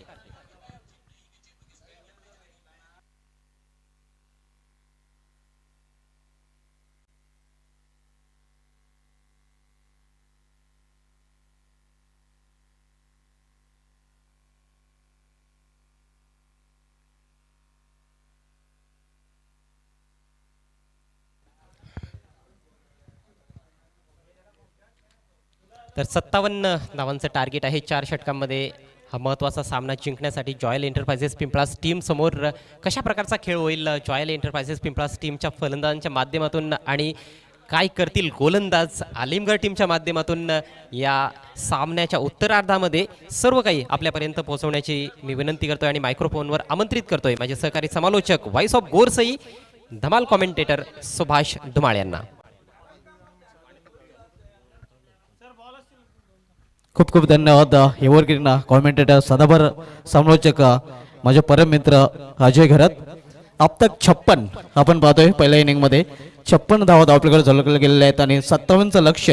तर 57 धावांचं टार्गेट आहे 4 षटकांमध्ये. हा महत्त्वाचा सामना जिंकण्यासाठी जॉयल एंटरप्राइजेस पिंपळास टीम समोर कशा प्रकारचा खेळ होईल जॉयल एंटरप्राइजेस पिंपळास टीमच्या फलंदाजांच्या माध्यमातून आणि काय करतील गोलंदाज आलिमगड टीमच्या माध्यमातून या सामन्याच्या उत्तरार्धामध्ये सर्व काही आपल्यापर्यंत पोहोचवण्याची मी विनंती करतोय आणि मायक्रोफोनवर आमंत्रित करतोय माझे सहकारी समालोचक व्हॉइस ऑफ गोरसई धमाल कॉमेंटेटर सुभाष धुमाळ यांना. खूप खूप धन्यवाद हेवरगिरीना कॉमेंटेटर सदाभर समालोचक माझे परम मित्र अजय घरत. अब तक 56 आपण पाहतोय पहिल्या इनिंगमध्ये 56 धावा धावपलीकडे झळकले गेलेले आहेत आणि 57चं लक्ष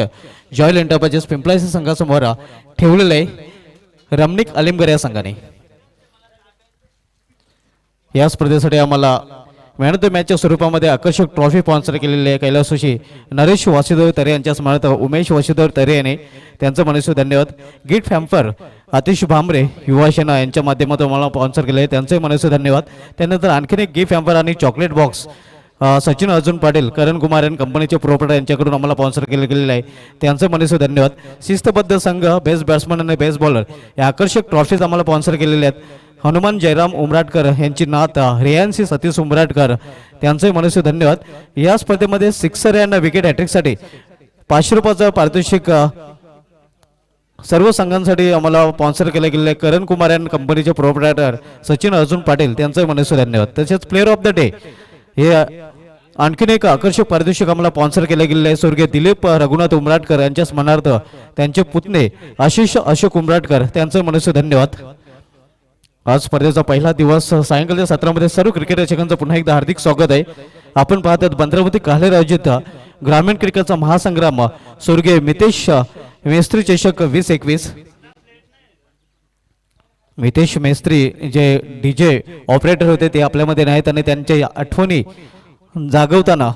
जॉयल एंटरप्राइजेस पिंपळासी संघासमोर ठेवलेलं आहे रमणिक अलिमगर या संघाने. या स्पर्धेसाठी आम्हाला मॅन ऑफ द मॅचच्या स्वरूपामध्ये आकर्षक ट्रॉफी स्पॉन्सर केलेली आहे कैलासोशी नरेश वासुदेव तरे यांच्या स्मरणार्थ उमेश वासुदेव तरे यांनी त्यांचं मनस्वी धन्यवाद. गिफ्ट हॅम्पर आतिश भांबरे युवा सेना यांच्या माध्यमातून मला स्पॉन्सर केले त्यांचे मनस्वी धन्यवाद. त्यानंतर आणखीन एक गिफ्ट हॅम्पर आणि चॉकलेट बॉक्स सचिन अर्जुन पाटील करण कुमार यांनी कंपनीचे प्रोपरायटर यांच्याकडून आम्हाला स्पॉन्सर केले गेलेले आहे त्यांचे मनस्वी धन्यवाद. शिस्तबद्ध संघ बेस्ट बॅट्समन आणि बेस्ट बॉलर या आकर्षक ट्रॉफीज आम्हाला स्पॉन्सर केलेले आहेत. हनुमान जयराम उमराटकर यांची नात रेयांसी सतीश उमराटकर त्यांचे मनस्वी धन्यवाद. या स्पर्धेमध्ये सिक्सर यांना विकेट हॅट्रिकसाठी 500 रुपयाचं पारितोषिक सर्व संघांसाठी आम्हाला स्पॉन्सर केले गेले करण कुमार यांनी कंपनीचे प्रोपरायटर सचिन अर्जुन पाटील त्यांचे मनस्वी धन्यवाद. तसेच प्लेअर ऑफ द डे हे आणखीन एक आकर्षक पारितोषिक आम्हाला स्पॉन्सर केले गेले आहे स्वर्गीय दिलीप रघुनाथ उमराटकर यांच्या स्मरणार्थ त्यांचे पुतणे आशिष अशोक उमराटकर त्यांचे मनस्वी धन्यवाद. आज स्पर्धेचा पहिला दिवस सायंकाळच्या सत्रामध्ये सर्व क्रिकेट रसिकांचं पुन्हा एकदा हार्दिक स्वागत आहे. आपण पाहतात बंदरावती कालेर आयोजित ग्रामीण क्रिकेटचा महासंग्राम स्वर्गीय मितेश मेस्त्री चषक 2021. मितेश मेस्त्री जे डीजे ऑपरेटर होते ते आपल्यामध्ये नाहीत आणि त्यांच्या आठवणी जागवताना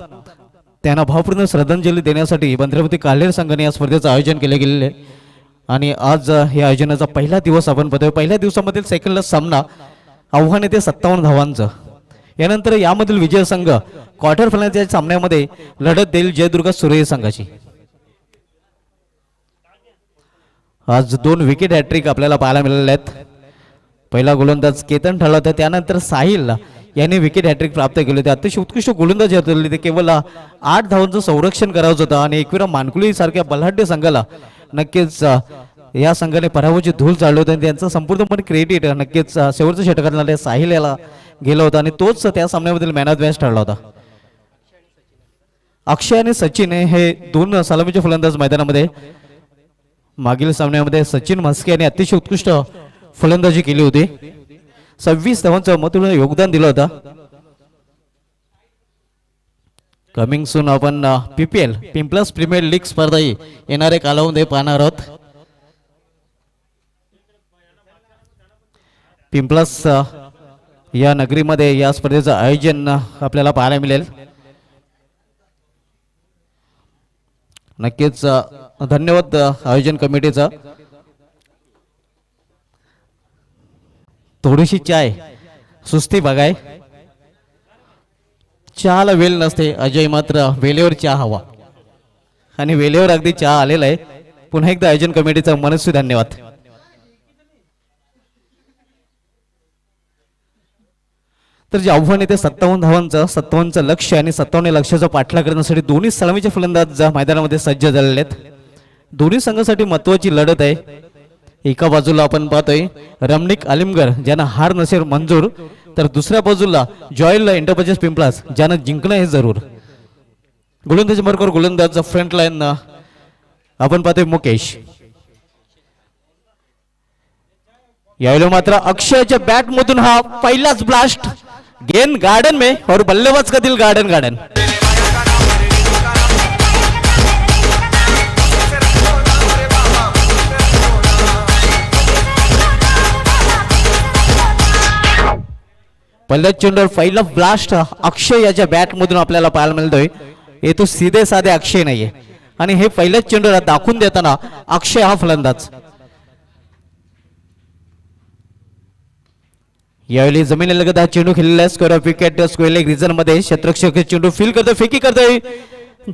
त्यांना भावपूर्ण श्रद्धांजली देण्यासाठी बंदरावती कालेर संघाने या स्पर्धेचं आयोजन केले गेलेले आहे. आणि आज या आयोजनाचा पहिला दिवस आपण बघतोय. पहिल्या दिवसामधील सेकंडला सामना आव्हान येते 57 धावांचं. यानंतर यामधील विजय संघ क्वार्टर फायनलच्या सामन्यामध्ये लढत देईल जयदुर्गा सूर्य संघाची. आज 2 विकेट हॅट्रिक आपल्याला पाहायला मिळाले आहेत. पहिला गोलंदाज केतन ठरला होता त्यानंतर साहिल यांनी विकेट हॅट्रिक प्राप्त केले होते. अतिशय उत्कृष्ट गोलंदाज होते ते केवळ 8 धावांचं संरक्षण करायचं होतं आणि एकविरा मानकुली सारख्या बलाढ्य संघाला नक्कीच या संघाने पराभवाची धूल चालली होती आणि त्यांचं संपूर्णपणे क्रेडिट नक्कीच शेवटच्या षटकातल्या साहिल याला गेला होता आणि तोच त्या सामन्यामधील मॅन ऑफ द मॅच ठरला होता. अक्षय आणि सचिन हे 2 सलामीचे फलंदाज मैदानामध्ये. मागील सामन्यामध्ये सचिन म्हस्के यांनी अतिशय उत्कृष्ट फलंदाजी केली होती. 26 धावांचं महत्त्वपूर्ण योगदान दिलं होतं. कमिंग सून आपण PPL पिंपल्स प्रीमियर लीग स्पर्धा येणारे कालावधी पाहणार आहोत. पिंपल्स या नगरीमध्ये या स्पर्धेचं आयोजन आपल्याला पाहायला मिळेल. नक्कीच धन्यवाद आयोजन कमिटीचा. थोडीशी चाय सुस्ती बघाय चहाला वेल नसते अजय मात्र वेलेवर चहा हवा आणि वेलेवर अगदी चहा आलेला आहे. पुन्हा एकदा आयोजन कमिटीचा मनस्वी धन्यवाद. तर जे आव्हान येते 57 धावांचं 57चं लक्ष आणि 57 लक्षाचा पाठलाग करण्यासाठी दोन्ही सलामीचे फलंदाज मैदानामध्ये सज्ज झालेले आहेत. दोन्ही संघासाठी महत्वाची लढत आहे. एका बाजूला आपण पाहतोय रमणिक अलिमगर ज्यांना हार नसेल मंजूर तर दुसऱ्या बाजूला जॉयल एंटरप्राइजेस पिंपळास ज्यांना जिंकणं हे जरूर. गोलंदाज बरोबर गोलंदाज फ्रंट लाईन आपण पाहतोय मुकेश. यावेळी मात्र अक्षयच्या बॅट मधून हा पहिलाच ब्लास्ट गेंद गार्डन में और बल्लेबाज का दिल गार्डन गार्डन. पहिल्या चेंडूवर पहिला ब्लास्ट अक्षय याच्या बॅट मधून आपल्याला पाहायला मिळतोय. हे तो सीधे साधे अक्षय नाहीये आणि हे पहिल्याच चेंडूला दाखवून देताना अक्षय हा फलंदाज. यावेळी जमिनीलगत हा चेंडू खेळलेला आहे. Square of wicket square leg region मध्ये क्षेत्ररक्षक चेंडू फील करतोय फेकी करतोय.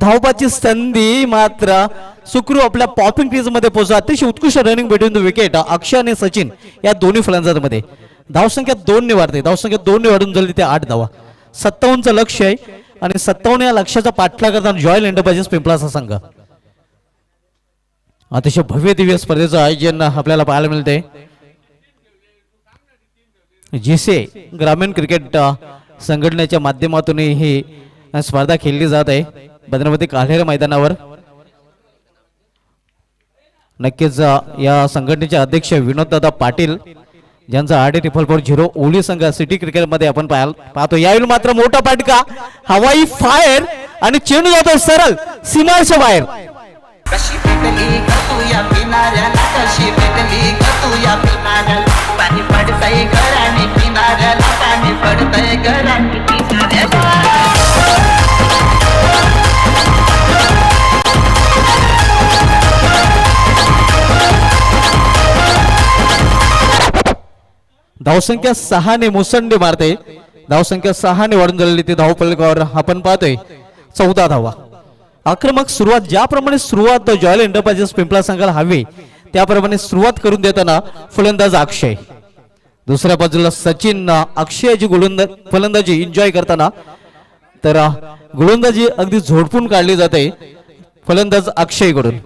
धावपाची संधी मात्र सुखरू आपल्या पॉपिंग क्रीज मध्ये पोहोचला. अतिशय उत्कृष्ट रनिंग बिटवीन द विकेट अक्षय आणि सचिन या दोन्ही फलंदाजांमध्ये. धावसंख्या 2 ने वाढते. धावसंख्या 2 ने वाढून झाली ते 8 धावा. 57चं लक्ष आहे आणि 57 या लक्ष्याचा पाठलाग करताना जॉयल एंटरप्राइजेस पिंपळाचा संघ. अतिशय भव्य दिव्य स्पर्धेचं आयोजन आपल्याला पाहायला मिळते. जीसे ग्रामीण क्रिकेट संघटनेच्या माध्यमातून ही स्पर्धा खेळली जात आहे बद्रावती कालेर मैदानावर. नक्कीच या संघटनेचे अध्यक्ष विनोददादा पाटील ज्यांचा RD440 ओली संघ सिटी क्रिकेटमध्ये आपण पाहतो. यावेळी मात्र मोठा फटका, हवाई फायर आणि चेंडू जातो सरळ सीमारेषे बाहेर. कशी पेटली का तू या किनाऱ्याला, कशी पेटली का तू या किनाऱ्याला, पाणी पडतंय घराने किनाऱ्याला, पाणी पडतंय घराने किनाऱ्याला. धावसंख्या 6 ने मुसंडी मारते. धावसंख्या 6 ने वाढून झालेली ती धावफलकावर आपण पाहतोय 14 धावा. आक्रमक सुरुवात, ज्याप्रमाणे सुरुवात जॉयल एंटरप्राइजेस पिंपळा संघाला हवी त्याप्रमाणे सुरुवात करून देताना फलंदाज अक्षय, दुसऱ्या बाजूला सचिन अक्षयची फलंदाजी एन्जॉय करताना, तर गोलंदाजी अगदी झोडपून काढली जाते फलंदाज अक्षय कडून.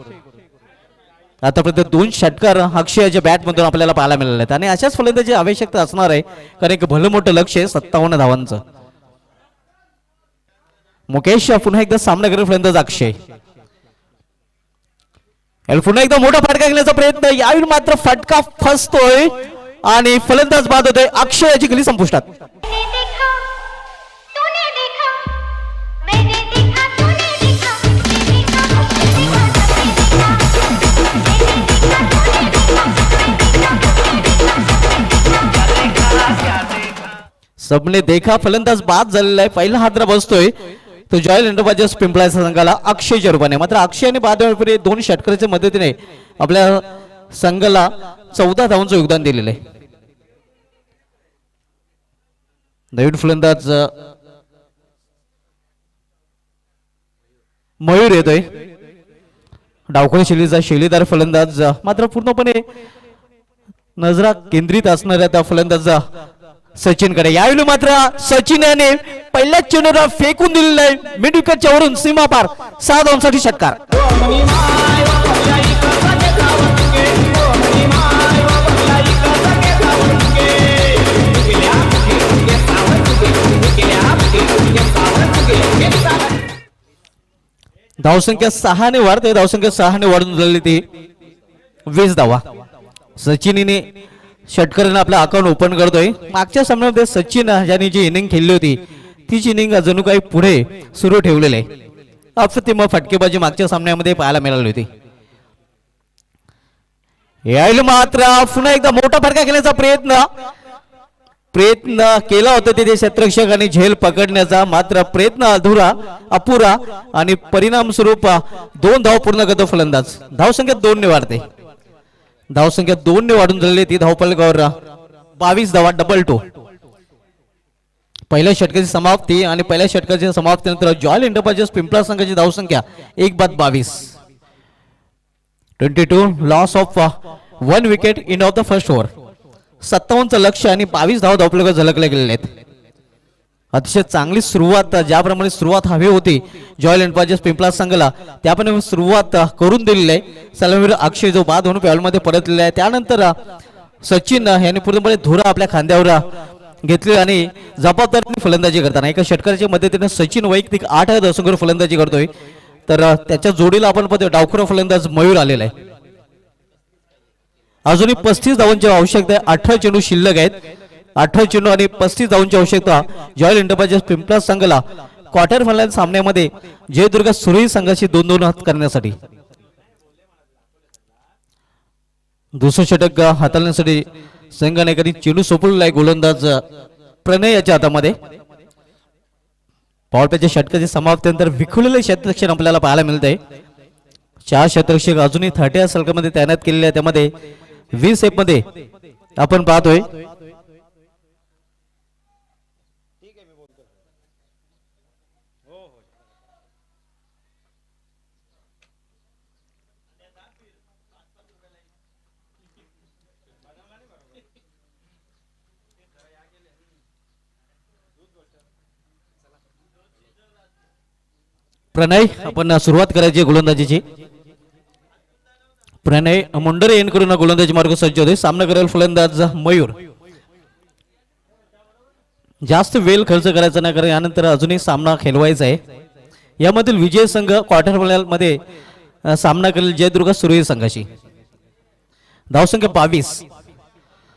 आतापर्यंत 2 षटकार अक्षयाच्या बॅट मधून आपल्याला पाहायला मिळाले आहेत आणि अशाच फलंदाजी आवश्यकता असणार आहे, कारण एक भलं मोठं लक्ष आहे 57 धावांचं. मुकेश पुन्हा एकदा सामना करेल फलंदाज अक्षय. पुन्हा एकदा मोठा फटका घेण्याचा प्रयत्न, यावेळी मात्र फटका फसतोय आणि फलंदाज बाद होतोय. अक्षयाची गली संपुष्टात. सबने देखा, फलंदाज बाद झालेला आहे. पहिला हादरा बसतोय तो जॉयल एंटरप्राइजेस पिंपळाच्या संघाला अक्षयच्या रूपाने. मात्र अक्षयने बाद होण्यापूर्वी 2 षटकाराच्या मदतीने आपल्या संघाला 14 धावांचं योगदान दिलेलं आहे. नवीन फलंदाज मयूर येतोय. डावखोळी शैलीचा शैलीदार फलंदाज, मात्र पूर्णपणे नजरा केंद्रित असणाऱ्या त्या फलंदाज सचिन कडे. यावेळी मात्र सचिन याने पहिल्याच चेंडूला फेकून दिलेला आहे मिड विकेटच्या वरून सीमा पार. 6 धावांसाठी षटकार. धावसंख्या 6 ने वाढते. धावसंख्या 6 ने वाढून झालेली ती 20 धावा. सचिनने षटकाराने आपला अकाउंट ओपन करतोय. मागच्या सामन्यामध्ये सचिन ज्यांनी जी इनिंग खेळली होती तीच इनिंग जणू काही पुढे सुरू ठेवलेले आहे. अप्रतिम फटकेबाजी मागच्या सामन्यामध्ये पाहायला मिळाली होती. यायला मात्र पुन्हा एकदा मोठा फटका घेण्याचा प्रयत्न केला होता तिथे क्षेत्ररक्षकाने झेल पकडण्याचा, मात्र प्रयत्न अपुरा आणि परिणाम स्वरूप 2 धाव पूर्ण करतो फलंदाज. धावसंख्या 2 ने वाढते. धावसंख्या 2 ने वाढून झालेली ती धावफलकावर 22 धावा, डबल 2. पहिल्या षटकाची समाप्ती आणि पहिल्या षटकाच्या समाप्तीनंतर जॉयल एंटरप्राइजेस पिंपळा संघाची धावसंख्या 1 बाद 22. 22 loss of 1 wicket in of the first over. 57चं लक्ष आणि 22 धाव धावफलकावर झलकले गेलेले आहेत. अतिशय चांगली सुरुवात, ज्याप्रमाणे सुरुवात हवी होती जॉयल एंटरप्राइजेस पिंपळा संघाला त्याप्रमाणे सुरुवात करून दिलेली आहे. सलामीवीर अक्षय जो बाद होऊन पॅलमध्ये परतलेला आहे. त्यानंतर सचिन यांनी पूर्णपणे धुरा आपल्या खांद्यावर घेतली आणि जबाबदारीने फलंदाजी करताना एका षटकाराच्या मदतीने सचिन वैयक्तिक 8 दशकांवर फलंदाजी करतोय. तर त्याच्या जोडीला आपण पाहतो डावखुरा फलंदाज मयूर आलेला आहे. अजूनही 35 धावांची आवश्यकता आहे. 18 चेंडू शिल्लक आहेत. 18 चेंडू आणि 35 धावांची आवश्यकता जॉयल एंटरप्राइजेस पिंपळा संघाला क्वार्टर फायनल सामन्यामध्ये जयदुर्ग सुरई संघाशी 2-2 हात करण्यासाठी. दुसरं षटक हाताळण्यासाठी संघाने एखादी चेंडू सोपवलेला आहे गोलंदाज प्रणय याच्या हातामध्ये. पॉवरप्लेच्या षटकाच्या समाप्तीनंतर विखुरलेले क्षेत्ररक्षण आपल्याला पाहायला मिळत आहे. 4 क्षेत्ररक्षक अजूनही 30 सलकामध्ये तैनात केलेले आहे. त्यामध्ये 20 एफ मध्ये आपण पाहतोय प्रणय. आपण सुरुवात करायची गोलंदाजीची. प्रणय मुंडरे यांकडून गोलंदाजी मार्ग सज्ज होते. सामना करेल फलंदाज मयूर. जास्त वेळ खर्च करायचा नाही, कारण यानंतर अजूनही सामना खेळवायचा आहे. यामधील विजय संघ क्वार्टर फायनल मध्ये सामना करेल जयदुर्ग सुरई संघाशी. धावसंख्या 22.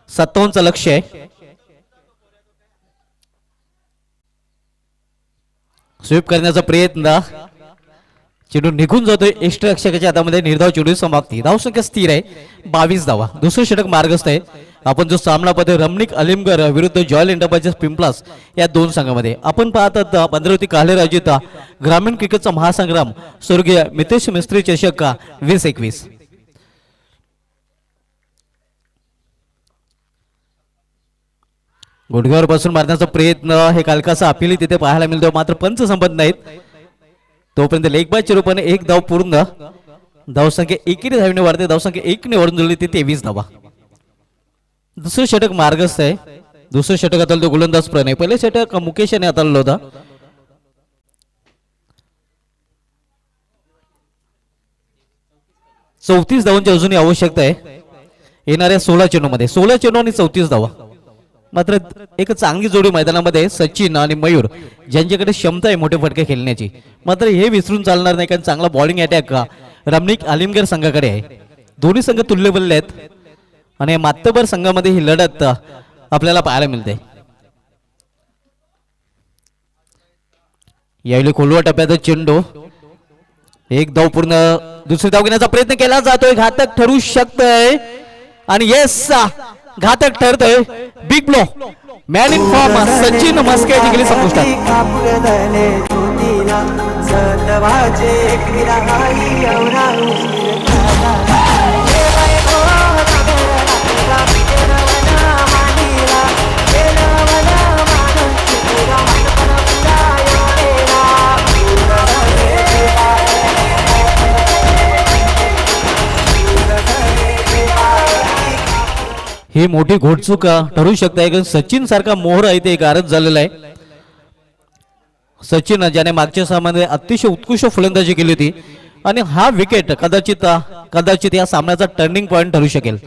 57 लक्ष आहे. स्वीप करण्याचा प्रयत्न, चेंडू निघून जातोय एक्स्ट्रा रक्षकाच्या हातामध्ये. निर्धाव चेंडू समाप्ती. धावसंख्या स्थिर आहे 22 धावा. दुसरं षटक मार्गस्थ आहे. आपण जो सामना पाहतोय रमणिक अलिमगर विरुद्ध जॉयल एंटरप्राइजेस पिंपलास या दोन संघामध्ये. आपण पाहतात भद्रावती काल्हे आयोजित ग्रामीण क्रिकेटचा महासंग्राम स्वर्गीय मितेश मिस्त्री चषक 2021. गुडघ्यावर बसून मारण्याचा प्रयत्न, हे कालकाचा अपिली तिथे पाहायला मिळतो, मात्र पंच संपत नाहीत. तोपर्यंत लेग बायच्या रूपाने एक धाव पूर्ण. धावसंख्या एकीने धावीने वाढते. धावसंख्या 1 ने वरून जुळली ती 23 धावा. दुसरं षटक मार्गस्थ आहे. दुसरं षटक हाताळतो गोलंदाज प्रणय. पहिले षटक मुकेश याने हाताळलं होता. चौतीस धावांची अजूनही आवश्यकता आहे येणाऱ्या 16 चेंडूमध्ये. 16 चेंडू आणि 34 धावा. मात्र एक चांगली जोडी मैदानामध्ये सचिन आणि मयूर ज्यांच्याकडे क्षमता आहे मोठे फटके खेळण्याची. मात्र हे विसरून चालणार नाही, कारण चांगला बॉलिंग अटॅक रमणिक आलिमगर संघाकडे आहे. दोन्ही संघ तुल्यबल्ले आहेत आणि मातबर संघामध्ये ही लढत आपल्याला पाहायला मिळते. यावेळी खोलवा टप्प्याचा चेंडू, एक धाव पूर्ण. दुसरी धाव घेण्याचा प्रयत्न केला जातोय. घातक ठरू शकतोय आणि येस घातक ठरतोय. Big blow. Man in form Sachin Maske जिंकली संपुष्टात. ही मोठी घोडचूक ठरू शकते, कारण सचिन सारखा मोहर आहे ते गारद झालेला आहे. सचिन ज्याने मागच्या सामन्यामध्ये अतिशय उत्कृष्ट फलंदाजी केली होती आणि हा विकेट कदाचित या सामन्याचा टर्निंग पॉइंट ठरू शकेल.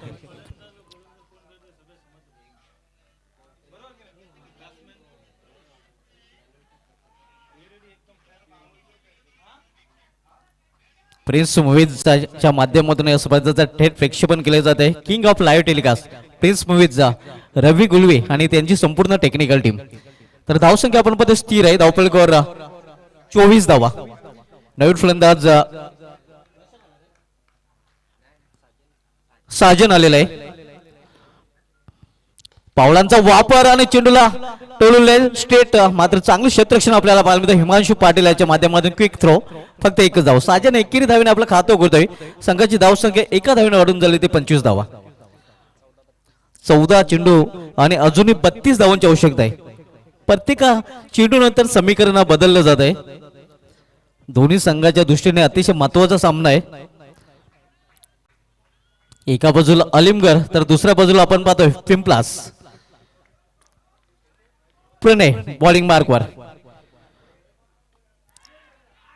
प्रिन्स मूवीजच्या माध्यमातून या स्पर्धेचा थेट प्रक्षेपण केले जात आहे. King of live telecast prince मूवीजचा रवी गुलवे आणि त्यांची संपूर्ण टेक्निकल टीम. तर धावसंख्या आपण पाहतो स्थिर आहे. धावफलकावर 24 धावा. नवीन फलंदाज साजन आलेला आहे. पावलांचा वापर आणि चेंडूला टोलूले स्टेट. मात्र चांगलं क्षेत्ररक्षण आपल्याला पाहायला मिळतं हिमांशू पाटील याच्या माध्यमातून. Quick throw. फक्त एकच धाव. साजन एकेरी धावीने आपलं खातं उघडतोय. संघाची धावसंख्या एका धावीने वाढून झाली ते 25 धावा. 14 चेंडू आणि अजूनही 32 धावांची आवश्यकता आहे. प्रत्येक चेंडू नंतर समीकरण बदललं जात आहे. दोन्ही संघाच्या दृष्टीने अतिशय महत्वाचा सामना आहे. एका बाजूला अलिमगर तर दुसऱ्या बाजूला आपण पाहतोय पिंपलास. प्रणय बॉलिंग मार्कवर.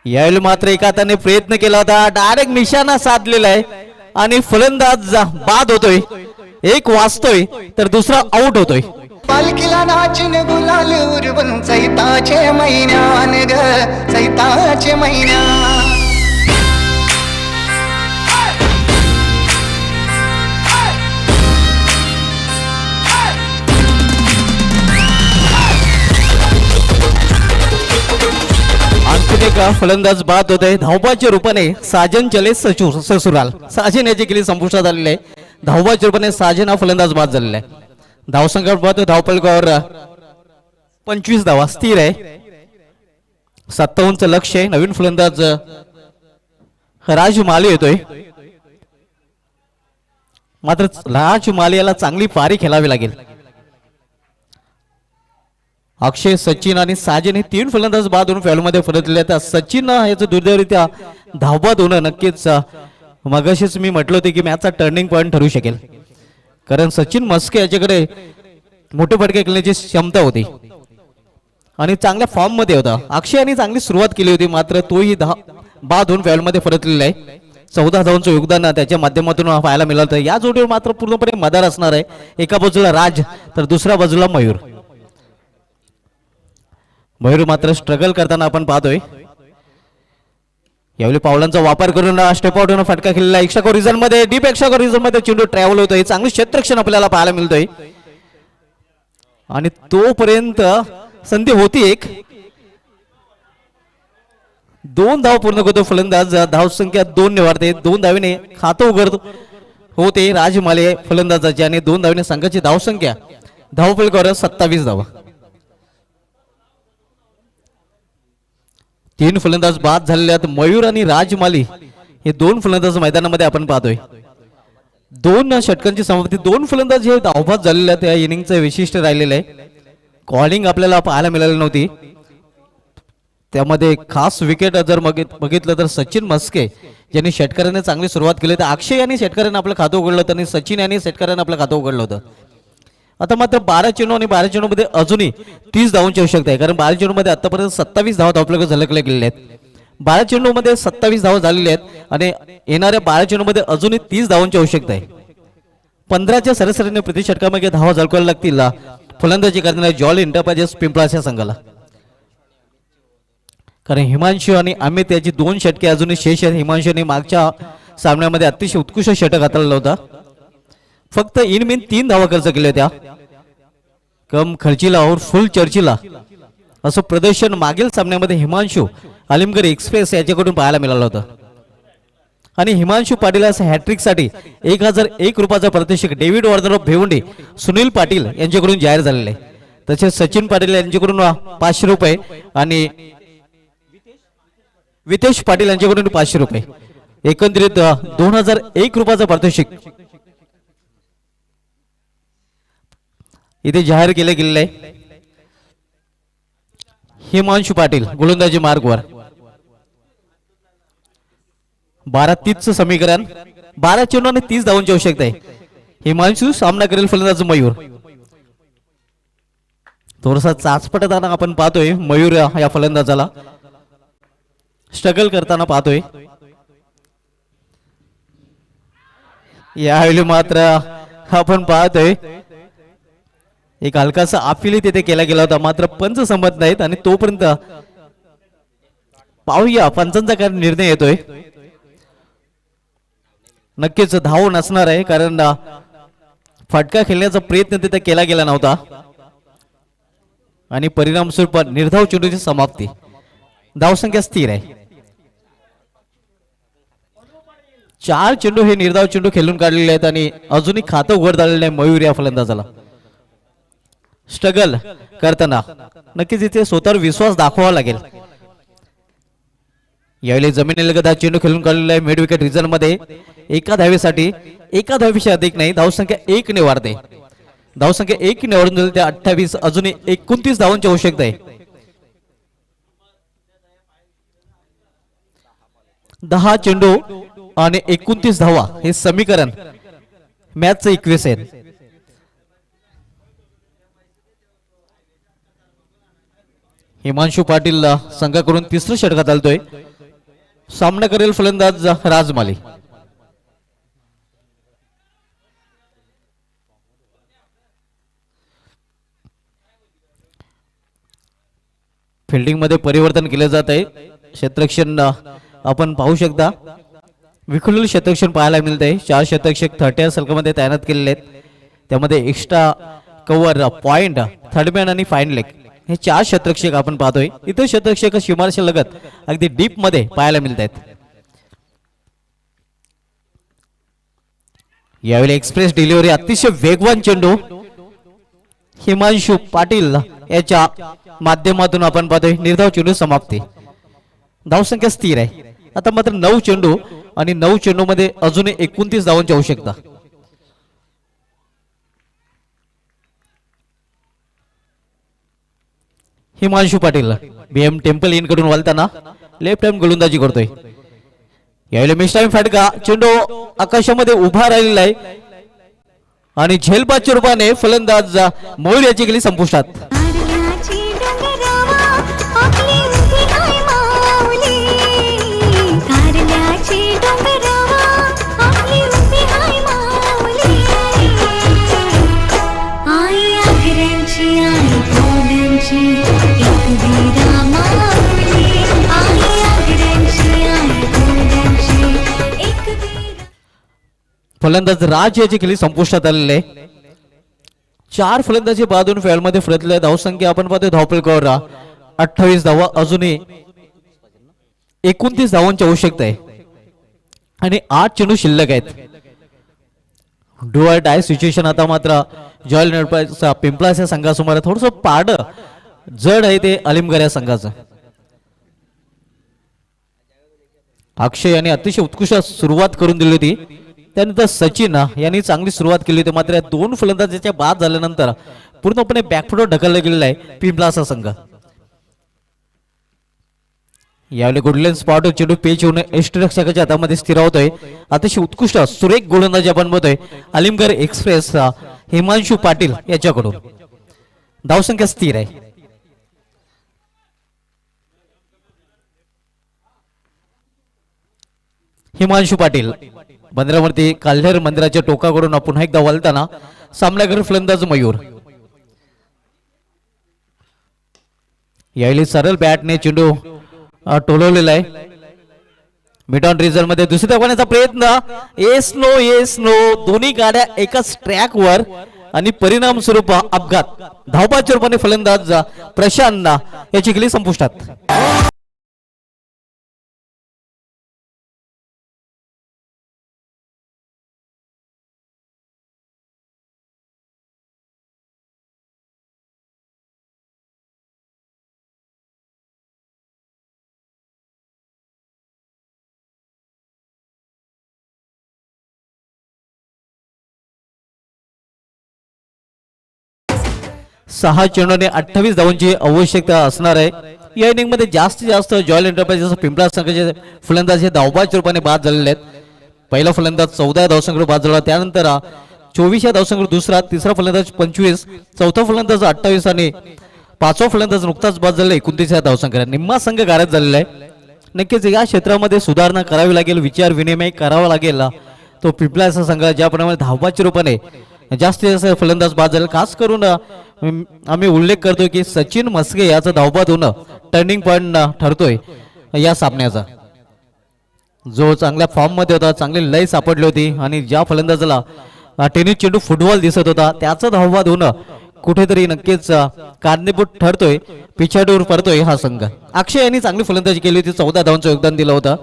यावेळी मात्र एका हाताने प्रयत्न केला होता. डायरेक्ट निशाणा साधलेला आहे आणि फलंदाज बाद होतोय. एक वाचतोय तर दुसरा आउट होतोय. पालखीला नाचून गुलाल उरवून चैताचे महिन्यान ग चैताचे महिन्या. आणखीन एक फलंदाज बाद होत आहे. धावबाच्या रूपाने साजन चले ससुराल. साजन याची केली संपुष्टात आलेली आहे. धावबाच्या रूपाने साजन हा फलंदाज बाद झालेला आहे. धावसंख्या पाहतो धावफलकावर 25 धावा. स्थिर आहे. 57 लक्ष आहे. नवीन फलंदाज राज माली येतोय. मात्र राज माली याला चांगली पारी खेळावी लागेल. अक्षय, सचिन आणि साजन हे 3 फलंदाज बाद होऊन फॅलमध्ये परतले. आता सचिन याचं दुर्दैवरित्या धावबाद होणं नक्कीच मगाशीच मी म्हटलं होतं की मॅचचा टर्निंग पॉइंट ठरू शकेल, कारण सचिन मस्के याच्याकडे मोठे फटके खेळण्याची क्षमता होती आणि चांगल्या फॉर्म मध्ये होता. अक्षयाने चांगली सुरुवात केली होती, मात्र तोही बाद होऊन फॅलमध्ये परतलेला आहे. 14 धावांचं योगदान त्याच्या माध्यमातून पाहायला मिळालं. या जोडीवर मात्र पूर्णपणे मदार असणार आहे. एका बाजूला राज तर दुसऱ्या बाजूला मयूर. मयूर मात्र स्ट्रगल करताना आपण पाहतोय. यावेळी पावलांचा वापर करून स्टेप आउट होऊन फटका खेळलेला एक्स्ट्रा कोरिझन मध्ये डीप एक्स्ट्रा कोरिझन मध्ये चेंडू ट्रॅव्हल होतोय. चांगलं क्षेत्ररक्षण आपल्याला पाहायला मिळतोय आणि तोपर्यंत संधी होती एक. 2 धाव पूर्ण करतो फलंदाज. धावसंख्या 2 ने वाढते. 2 धावेने खातं उघडतो होते राजमाले फलंदाजाचे आणि 2 धावेने संघाची धावसंख्या धावफलकावर 27 धावा. 3 फलंदाज बाद झालेले आहेत. मयूर आणि राजमाली हे 2 फलंदाज मैदानामध्ये आपण पाहतोय. 2 षटकांची समाप्ती. 2 फलंदाज हे धावबाद झालेले आहेत. या इनिंगचं वैशिष्ट्य राहिलेलं आहे. कॉलिंग आपल्याला पाहायला मिळाली नव्हती. त्यामध्ये खास विकेट जर बघितलं तर सचिन मस्के यांनी षटकाराने चांगली सुरुवात केली. तर अक्षय यांनी षटकाराने आपलं खातं उघडलं होतं आणि सचिन यांनी षटकाराने आपलं खातं उघडलं होतं. आता मात्र 12 चेंडू आणि 12 चेंडू मध्ये अजूनही 30 धावांची आवश्यकता आहे. कारण 12 चेंडू मध्ये आतापर्यंत 27 धावा धावफलक झलकले गेलेले आहेत. 12 चेंडू मध्ये 27 धावा झालेल्या आहेत आणि येणाऱ्या 12 चेंडू मध्ये अजूनही 30 धावांची आवश्यकता आहे. 15च्या सरासरीने प्रति षटकामध्ये धावा झळकायला लागतील फलंदाजी करणाऱ्या जॉली एंटरप्राइजेस पिंपळाच्या संघाला. कारण हिमांशू आणि अमित याची 2 षटके अजूनही शेष आहेत. हिमांशूने मागच्या सामन्यामध्ये अतिशय उत्कृष्ट षटक हाताळला होता. फक्त इनमिन 3 धावा खर्च केल्या होत्या. कम खर्चीला और फुल चर्चीला असं प्रदर्शन मागील सामन्यामध्ये हिमांशू आलिमगड एक्सप्रेस याच्याकडून पाहायला मिळालं होतं. आणि हिमांशू पाटील हॅट्रिक साठी 1001 रुपयाचा पारितोषिक डेव्हिड वॉर्नर भेवंडे सुनील पाटील यांच्याकडून जाहीर झालेले आहे. तसेच सचिन पाटील यांच्याकडून 500 रुपये आणि वितेश पाटील यांच्याकडून 500 रुपये एकंदरीत 2001 रुपयाचा पारितोषिक इथे जाहीर केले गेलेले आहे. हिमांशू पाटील गोलंदाजी मार्गवर 12-30 समीकरण. 12 चेंडू आणि 30 धावांची आवश्यकता आहे. हिमांशू सामना करेल फलंदाज मयूर. थोडासा चाचपटताना आपण पाहतोय मयूर या फलंदाजाला स्ट्रगल करताना पाहतोय. यावेळी मात्र आपण पाहतोय एक हलकासा आपिली तिथे केला गेला होता. मात्र पंच संमत नाहीत आणि तोपर्यंत पाहूया पंचांचा काय निर्णय येतोय. नक्कीच धाव नसणार आहे कारण फटका खेळण्याचा प्रयत्न तिथे केला गेला नव्हता आणि परिणामस्वरूप निर्धाव चेंडूची समाप्ती. धावसंख्या स्थिर आहे. 4 चेंडू हे निर्धाव चेंडू खेळून काढलेले आहेत आणि अजूनही खातं उघड झालेलं आहे मयूर या फलंदाजाला. स्ट्रगल करताना नक्कीच इथे स्वतःवर विश्वास दाखवावा लागेल. यावेळी जमिनीलगत हा चेंडू खेळून काढलेला आहे मिड विकेट रिजन मध्ये. एका धावेसाठी एका धावेपेक्षा अधिक नाही. धावसंख्या 1 ने वाढते. धावसंख्या 1 ने वाढून झाली 28. अजूनही 29 धावांची आवश्यकता आहे. 10 चेंडू आणि 29 धावा हे समीकरण मॅचचं 21 आहे. हिमांशू पाटील संघाकडून 3रं षटकात आलतोय. सामना करेल फलंदाज राजमाली. फिल्डिंग मध्ये परिवर्तन केले जात आहे. क्षेत्ररक्षण आपण पाहू शकता विखुरलेलं क्षेत्ररक्षण पाहायला मिळत आहे. 4 क्षेत्ररक्षक 30 सर्कलमध्ये तैनात केलेले आहेत. त्यामध्ये एक्स्ट्रा कव्हर पॉइंट थर्डमॅन आणि फाईन लेग हे 4 क्षेत्ररक्षक आपण पाहतोय. इतर क्षेत्ररक्षक सीमारेषे लगत अगदी डीप मध्ये पाहायला मिळत आहेत. यावेळी एक्सप्रेस डिलिव्हरी अतिशय वेगवान चेंडू हिमांशू पाटील याच्या माध्यमातून आपण पाहतोय निर्धाव चेंडू समाप्ती. धावसंख्या स्थिर आहे. आता मात्र 9 चेंडू आणि 9 चेंडू मध्ये अजूनही 29 धावांची आवश्यकता. हिमांशू पाटील बीएम टेम्पल इन कडून वळताना लेफ्ट हँड गोलंदाजी करतोय. यावेळी मिस टाइम फटका. चेंडू आकाशामध्ये उभा राहिलेला आहे आणि झेलबादच्या रूपाने फलंदाज मोर याची गेली संपुष्टात. एक वीरा माऊली आहे आगऱ्यांची आहे फलंदाज राज याची खेळी संपुष्टात आलेले आहे. 4 फलंदाजी बादून फॅलमध्ये फिरतले. धावसंख्या आपण पाहतोय धावपळीवर 28 धावा, अजूनही 29 धावांची आवश्यकता आहे आणि 8 चेंडू शिल्लक आहेत. Do or die situation. आता मात्र जॉयल एंटरप्राइजचा पिंपळाच्या संघासमोर थोडस पाड जड आहे ते अलिमगर या संघाचं. अक्षय यांनी अतिशय उत्कृष्ट सुरुवात करून दिली होती. त्यानंतर सचिन यांनी चांगली सुरुवात केली होती. मात्र 2 फलंदाजांच्या बाद झाल्यानंतर पूर्णपणे बॅकफुटवर ढकलला गेलेला आहे पिंपळाचा संघ. यावेळी गुडलेन स्पॉट चेंडू पेच होऊन यष्टीरक्षकाच्या हातामध्ये स्थिरावतोय. अतिशय उत्कृष्ट सुरेख गोलंदाजी आपण बघतोय अलिमगर एक्सप्रेस हिमांशू पाटील याच्याकडून. धावसंख्या स्थिर आहे. हिमांशू पाटील बंदरावरती काल्हेर मंदिराच्या टोकाकडून पुन्हा एकदा वळताना सामनागर फलंदाज मयूर. यावेळी सरळ बॅटने चेंडू टोलवलेला आहे. मिड ऑन रिझल्ट मध्ये दुसरी धावण्याचा प्रयत्न. Yes no yes no. दोन्ही गाड्या एकाच ट्रॅकवर आणि परिणाम स्वरूप अपघात. धावबाच्या रूपाने फलंदाज प्रशांत याची खेळी संपुष्टात. सहा चेंडूने 28 धावांची आवश्यकता असणार आहे. या इनिंग मध्ये जास्तीत जास्त जॉयल एंटरप्राइजेस पिंपळा संघाचे फलंदाज हे धावबाच्या रूपाने बाद झालेले आहेत. पहिला फलंदाज 14 धावसंख्येवर बाद झाला. त्यानंतर 24 धावसंख्येवर दुसरा, तिसरा फलंदाज 25, चौथा फलंदाज 28 आणि पाचवा फलंदाज नुकताच बाद झालेला 29 धावसंख्येवर. निम्मा संघ गारद झालेला आहे. नक्कीच या क्षेत्रामध्ये सुधारणा करावी लागेल, विचार विनिमय करावा लागेल. तो पिंपळाचा संघ ज्याप्रमाणे धावबाच्या रूपाने जास्तीत जास्त फलंदाज बाद झाले. खास करून आम्ही उल्लेख करतोय की सचिन मस्के याचा धावबाद होणं टर्निंग पॉइंट ठरतोय या सामन्याचा. जो चांगल्या फॉर्म मध्ये होता, चांगली लय सापडली होती आणि ज्या फलंदाजाला टेनिस चेंडू फुटबॉल दिसत होता त्याचा धावबाद होणं कुठेतरी नक्कीच कारणीभूत ठरतोय. पिछाडीवर पडतोय हा संघ. अक्षय यांनी चांगली फलंदाजी केली होती, 14 धावांचं योगदान दिलं होतं.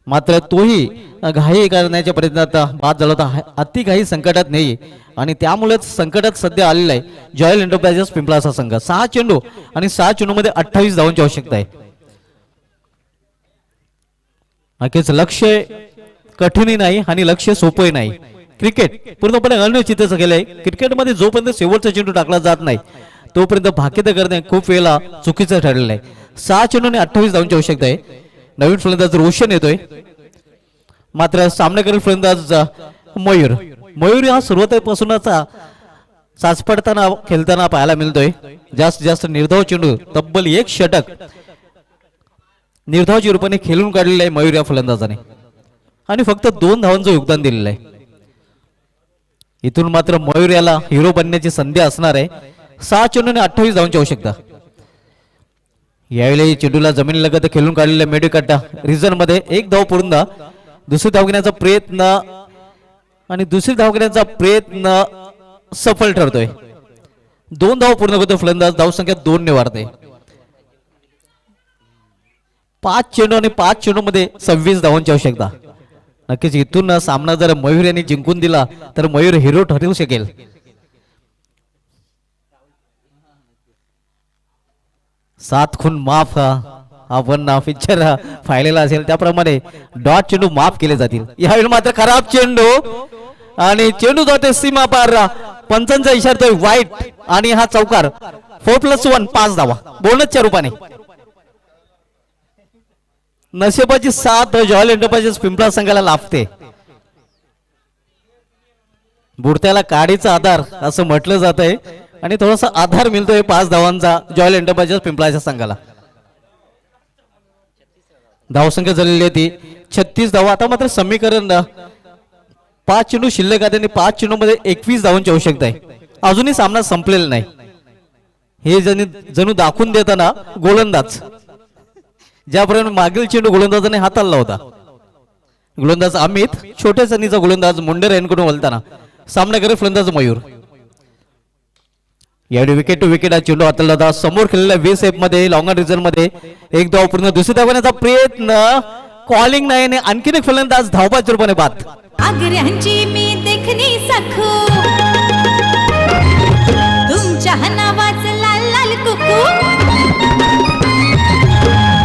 मात्र तोही घाई करण्याच्या प्रयत्नात बाद झाला होता. अति घाई संकटात नाही आणि त्यामुळेच संकटात सध्या आलेला आहे जॉयल एंटरप्राइजेस पिंपळाचा संघ. 6 चेंडू आणि 6 चेंडू मध्ये 28 धावांची आवश्यकता आहे. नक्कीच लक्ष्य कठीण नाही आणि लक्ष्य सोपंही नाही. क्रिकेट पूर्णपणे अनिश्चितच केलंय. क्रिकेटमध्ये जोपर्यंत शेवटचा चेंडू टाकला जात नाही तोपर्यंत भाकीत करणे खूप वेळा चुकीचं ठरलेलं आहे. 6 चेंडू आणि 28 धावांची आवश्यकता आहे. नवीन फलंदाज रोशन येतोय. मात्र सामनेकरील फलंदाज मयूर हा सुरुवातीपासूनच चाचपडताना खेळताना पाहायला मिळतोय. जास्तीत जास्त निर्धाव चेंडू तब्बल 1 षटक निर्धावाच्या रूपाने खेळून काढलेलं आहे मयूर या फलंदाजाने आणि फक्त 2 धावांचं योगदान दिलेलं आहे. इथून मात्र मयूर याला हिरो बनण्याची संधी असणार आहे. 6 चेंडू आणि 28 धावांची आवश्यकता. यावेळी चेंडूला जमिनीलगत खेळून काढलेल्या मेडीकट्टा रिझन मध्ये 1 धाव पूर्ण. दुसरी धाव घेण्याचा प्रयत्न आणि दुसरी धाव घेण्याचा प्रयत्न सफल ठरतोय. 2 धाव पूर्ण करतो फलंदाज. धावसंख्या 2 ने वाढते. 5 चेंडू आणि 5 चेंडू मध्ये 26 धावांची आवश्यकता. नक्कीच इथून सामना जर मयूर यांनी जिंकून दिला तर मयूर हिरो ठरू शकेल. सात खून माफ आपण पिक्चर पाहिलेला असेल त्याप्रमाणे डॉट चेंडू माफ केले जातील. यावेळी मात्र खराब चेंडू आणि चेंडू जाते सीमा पार. पंचांचा इशारा वाईट आणि हा चौकार. 4+1 5 धावा बोनसच्या रूपाने. नशिबाची साथ जॉयल एंटरप्राइजेस पिंपळा संघाला लाभते. बुडत्याला काडीचा आधार असं म्हटलं जात आहे आणि थोडासा आधार मिळतोय 5 धावांचा जॉयल एंटरप्राइजेस पिंपळाच्या संघाला. धावसंख्या झालेली आहे ती 36 धावा. आता मात्र समीकरण 5 चेंडू शिल्लक आहे आणि 5 चेंडू मध्ये 21 धावांची आवश्यकता आहे. अजूनही सामना संपलेला नाही हे जणू दाखवून देताना गोलंदाज ज्याप्रमाणे मागील चेंडू गोलंदाजाने हाताळला होता गोलंदाज अमित, छोट्या सनीचा गोलंदाज मुंडेर यांकडून वलताना सामनाकडे फलंदाज मयूर. यावेळी विकेट टू विकेट हा चेंडू हाताळला होता. समोर खेळलेल्या 20 मध्ये लॉंग रिझन मध्ये एक धाव पूर्ण, दुसरी धाव घेण्याचा प्रयत्न, कॉलिंग नाही आणि आणखीन एक फलंदाज धावबाद रूपाने बाद. आग्र्यांची मी देखणी सखू, तुमच्या नावाचं लाल लाल कुकू.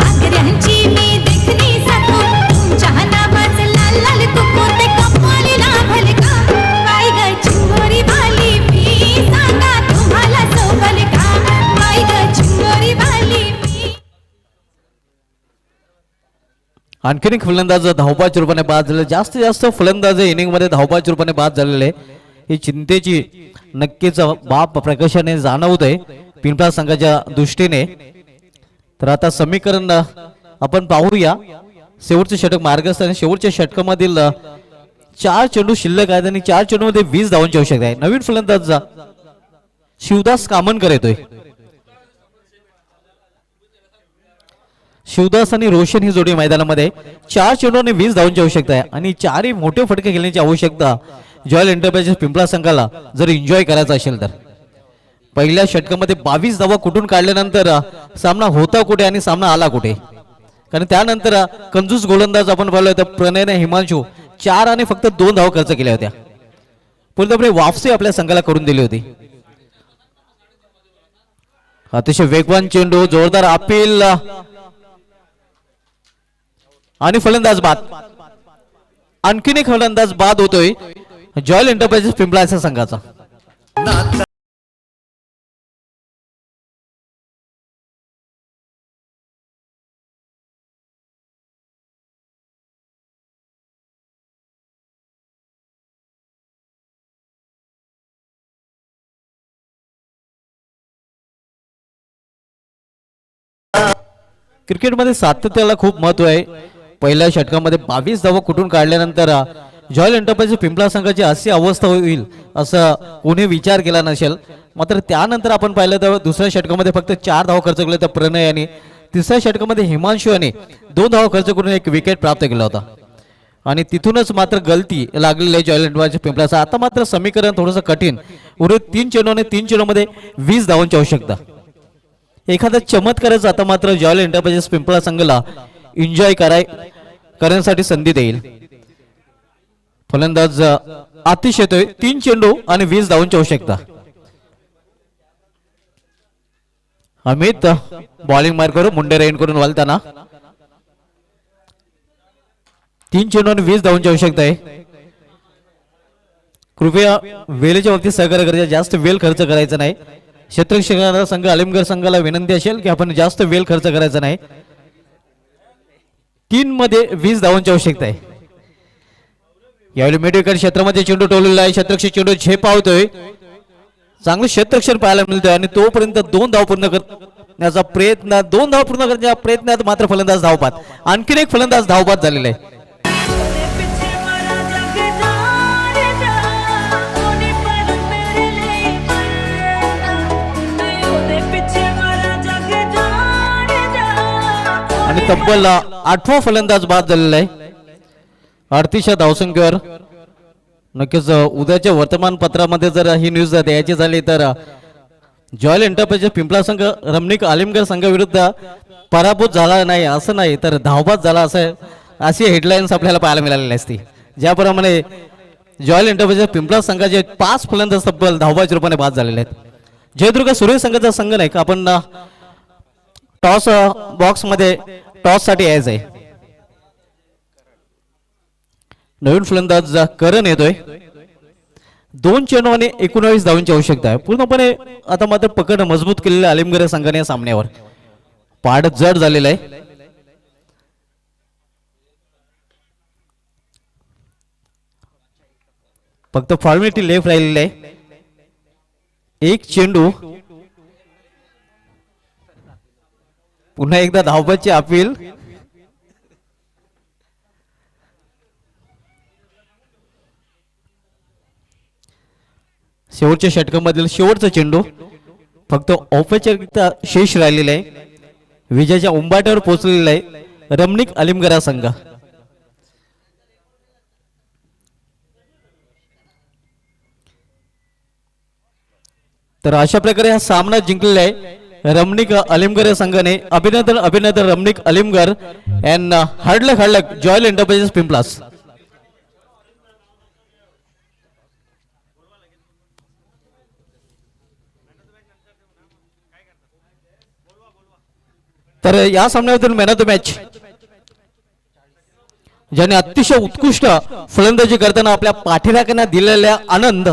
आग्र्यांची मी देखणी सखू, तुमच्या नावाचं लाल लाल कुकू. ते कपाली लाभल का बाई ग चिंबोरी वाली, मी सांगा तुम्हाला सोबल का बाई ग चिंबोरी वाली मी. आणखीन एक फलंदाज धावबाद रूपाने बाद झाले. जास्तीत जास्त फलंदाज इनिंग मध्ये धावबाद रूपाने बाद झालेले, ही चिंतेची नक्कीच बाब प्रकाशाने जाणवत आहे पिंपळा संघाच्या दृष्टीने. तर आता समीकरण आपण पाहूया. शेवटचे षटक मार्गस्थ आणि शेवटच्या षटकामधील 4 चेंडू शिल्लक आहेत आणि 4 चेंडू मध्ये 20 धावांची आवश्यकता आहे. नवीन फलंदाज शिवदास कामनकर येतोय. शिवदास आणि रोशन ही जोडी मैदानामध्ये 4 चेंडू आणि 20 धावांची आवश्यकता आहे आणि 4ही मोठे फटके खेळण्याची आवश्यकता जॉयल एंटरप्राइजेस पिंपळा संघाला जर एन्जॉय करायचा असेल तर. पहिल्या षटकामध्ये 22 धावा कुठून काढल्यानंतर सामना होता कुठे आणि सामना आला कुठे, कारण त्यानंतर कंजूस गोलंदाज आपण पाहिलं होतं प्रणयने हिमांशू 4 आणि फक्त 2 धावा खर्च केल्या होत्या. पूर्णपणे वापसी आपल्या संघाला करून दिली होती. अतिशय वेगवान चेंडू, जोरदार अपील आणि फलंदाज बाद. आणखीन एक फलंदाज बाद होतोय जॉयल एंटरप्राइजेस पिंपळाच्या संघाचा. क्रिकेटमध्ये सातत्याला खूप महत्व आहे. पहिल्या षटकामध्ये 22 धावा कुठून काढल्यानंतर जॉयल एंटरप्राइजेस पिंपळा संघाची अशी अवस्था होईल असं कोणी विचार केला नसेल. मात्र त्यानंतर आपण पाहिलं तर दुसऱ्या षटकामध्ये फक्त 4 धावा खर्च केले तर प्रणय यांनी, तिसऱ्या षटकामध्ये हिमांशू यांनी 2 धावा खर्च करून एक विकेट प्राप्त केला होता आणि तिथूनच मात्र गलती लागलेली आहे जॉयल एंटरप्राइजेस पिंपळाचा. आता मात्र समीकरण थोडंसं कठीण, उर्वरित 3 चेंडू आणि 3 चेंडूमध्ये 20 धावांची आवश्यकता. एखादा चमत्कारच आता मात्र जॉयल एंटरप्राइजेस पिंपळा संघाला एन्जॉय करण्यासाठी संधी देईल. फलंदाज आतिश येतोय. 3 चेंडू आणि 20 धावांची आवश्यकता. अमित बॉलिंग मार्कवर मुंडे रेन करून वालताना 3 चेंडू आणि 20 धावांची आवश्यकता आहे. कृपया वेळेच्या बाबतीत सहकार्य करायचं, जास्त वेळ खर्च करायचा नाही. क्षेत्ररक्षक संघ आलिमगड संघाला विनंती असेल की आपण जास्त वेळ खर्च करायचा नाही. 3 मध्ये 20 धावांची आवश्यकता आहे. यावेळी मिडविकेट क्षेत्रामध्ये चेंडू टोललेला आहे. क्षेत्ररक्षक चेंडू झेपावतोय. चांगलं क्षेत्ररक्षण पाहायला मिळतोय आणि तोपर्यंत 2 धाव पूर्ण करण्याचा प्रयत्न, 2 धाव पूर्ण करण्याच्या प्रयत्नात मात्र फलंदाज धावबाद. आणखीन एक फलंदाज धावबाद झालेला आहे. आणि तब्बल 8वा फलंदाज बाद झालेला आहे. 38 धावसंख्येवर. नक्कीच उद्याच्या वर्तमानपत्रामध्ये जर ही न्यूज द्यायची झाली तर जॉयल एंटरप्राइजेस पिंपळा संघ रमणीक आलिमगड संघाविरुद्ध पराभूत झाला नाही असं नाही तर धावबाद झाला असं, अशी हेडलाईन्स आपल्याला पाहायला मिळालेली असती. ज्याप्रमाणे जॉयल एंटरप्राइजेस पिंपळा संघाचे 5 फलंदाज तब्बल धावबाच्या रूपाने बाद झालेले आहेत. जयदुर्ग सूर्य संघाचा संघ नाही का आपण टॉस बॉक्स मध्ये टॉस साठी यायचं आहे. नवीन फलंदाज करण येतोय. 2 चेंडू आणि 19 धावांची आवश्यकता आहे. पूर्णपणे आता मात्र पकड मजबूत केलेल्या आलिमगड संघाने या सामन्यावर पाड जड झालेला आहे. फक्त फॉर्मॅलिटी लेफ्ट राहिलेली आहे. 1 चेंडू. पुन्हा एकदा धावबादची अपील. शेवटच्या षटकामधील शेवटचा चेंडू. फक्त औपचारिकता शेष राहिलेला आहे. विजयाच्या उंबाट्यावर पोहोचलेला आहे रमणीक आलिमगरा संघ. तर अशा प्रकारे हा सामना जिंकलेला आहे रमणिक अलिमगर या संघाने. अभिनंदन अभिनंदन रमणिक अलिमगर अँड हार्डलक हार्डलक जॉयल एंटरप्राइजेस पिंपलास. तर या सामन्यामधून मॅन ऑफ द मॅच ज्याने अतिशय उत्कृष्ट फलंदाजी करताना आपल्या पाठीराख्यांना दिलेल्या आनंद,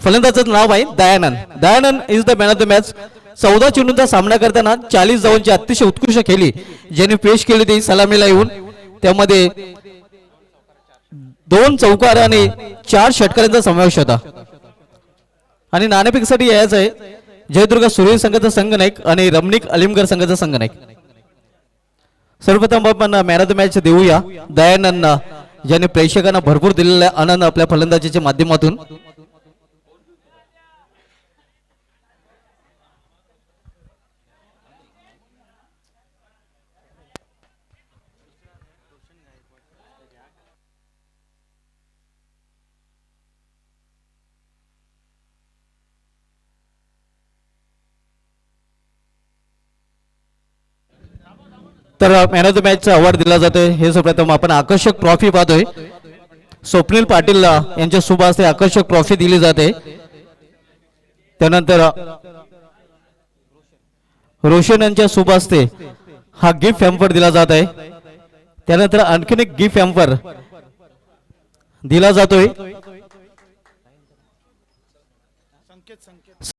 फलंदाजाचं नाव आहे Dayanand. Dayanand is the man of the match. 14 चेंडूंचा सामना करताना 40 धावांची अतिशय उत्कृष्ट खेळी ज्यांनी पेश केली ती सलामीला येऊन. त्यामध्ये 2 चौकार आणि 4 षटकारांचा समावेश होता. आणि नाणेफेकीसाठी यायचं आहे जयदुर्गा सूर्य संघाचा संघनायक आणि रमणिक अलिमगर संघाचा संघनायक. सर्वप्रथम आपण मॅन ऑफ द मॅच देऊया दयानंद ज्याने प्रेक्षकांना भरपूर दिलेला आनंद आपल्या फलंदाजीच्या माध्यमातून. तर मॅन ऑफ द मॅचचा अवॉर्ड दिला जातोय. हे सर्वप्रथम आपण आकर्षक ट्रॉफी पाहतोय. स्वप्नील पाटील यांच्या शुभ हस्ते आकर्षक ट्रॉफी दिली जाते. त्यानंतर रोशन यांच्या शुभ हस्ते हा गिफ्ट हॅम्पर दिला जात आहे. त्यानंतर आणखीन एक गिफ्ट हॅम्पर दिला जातोय.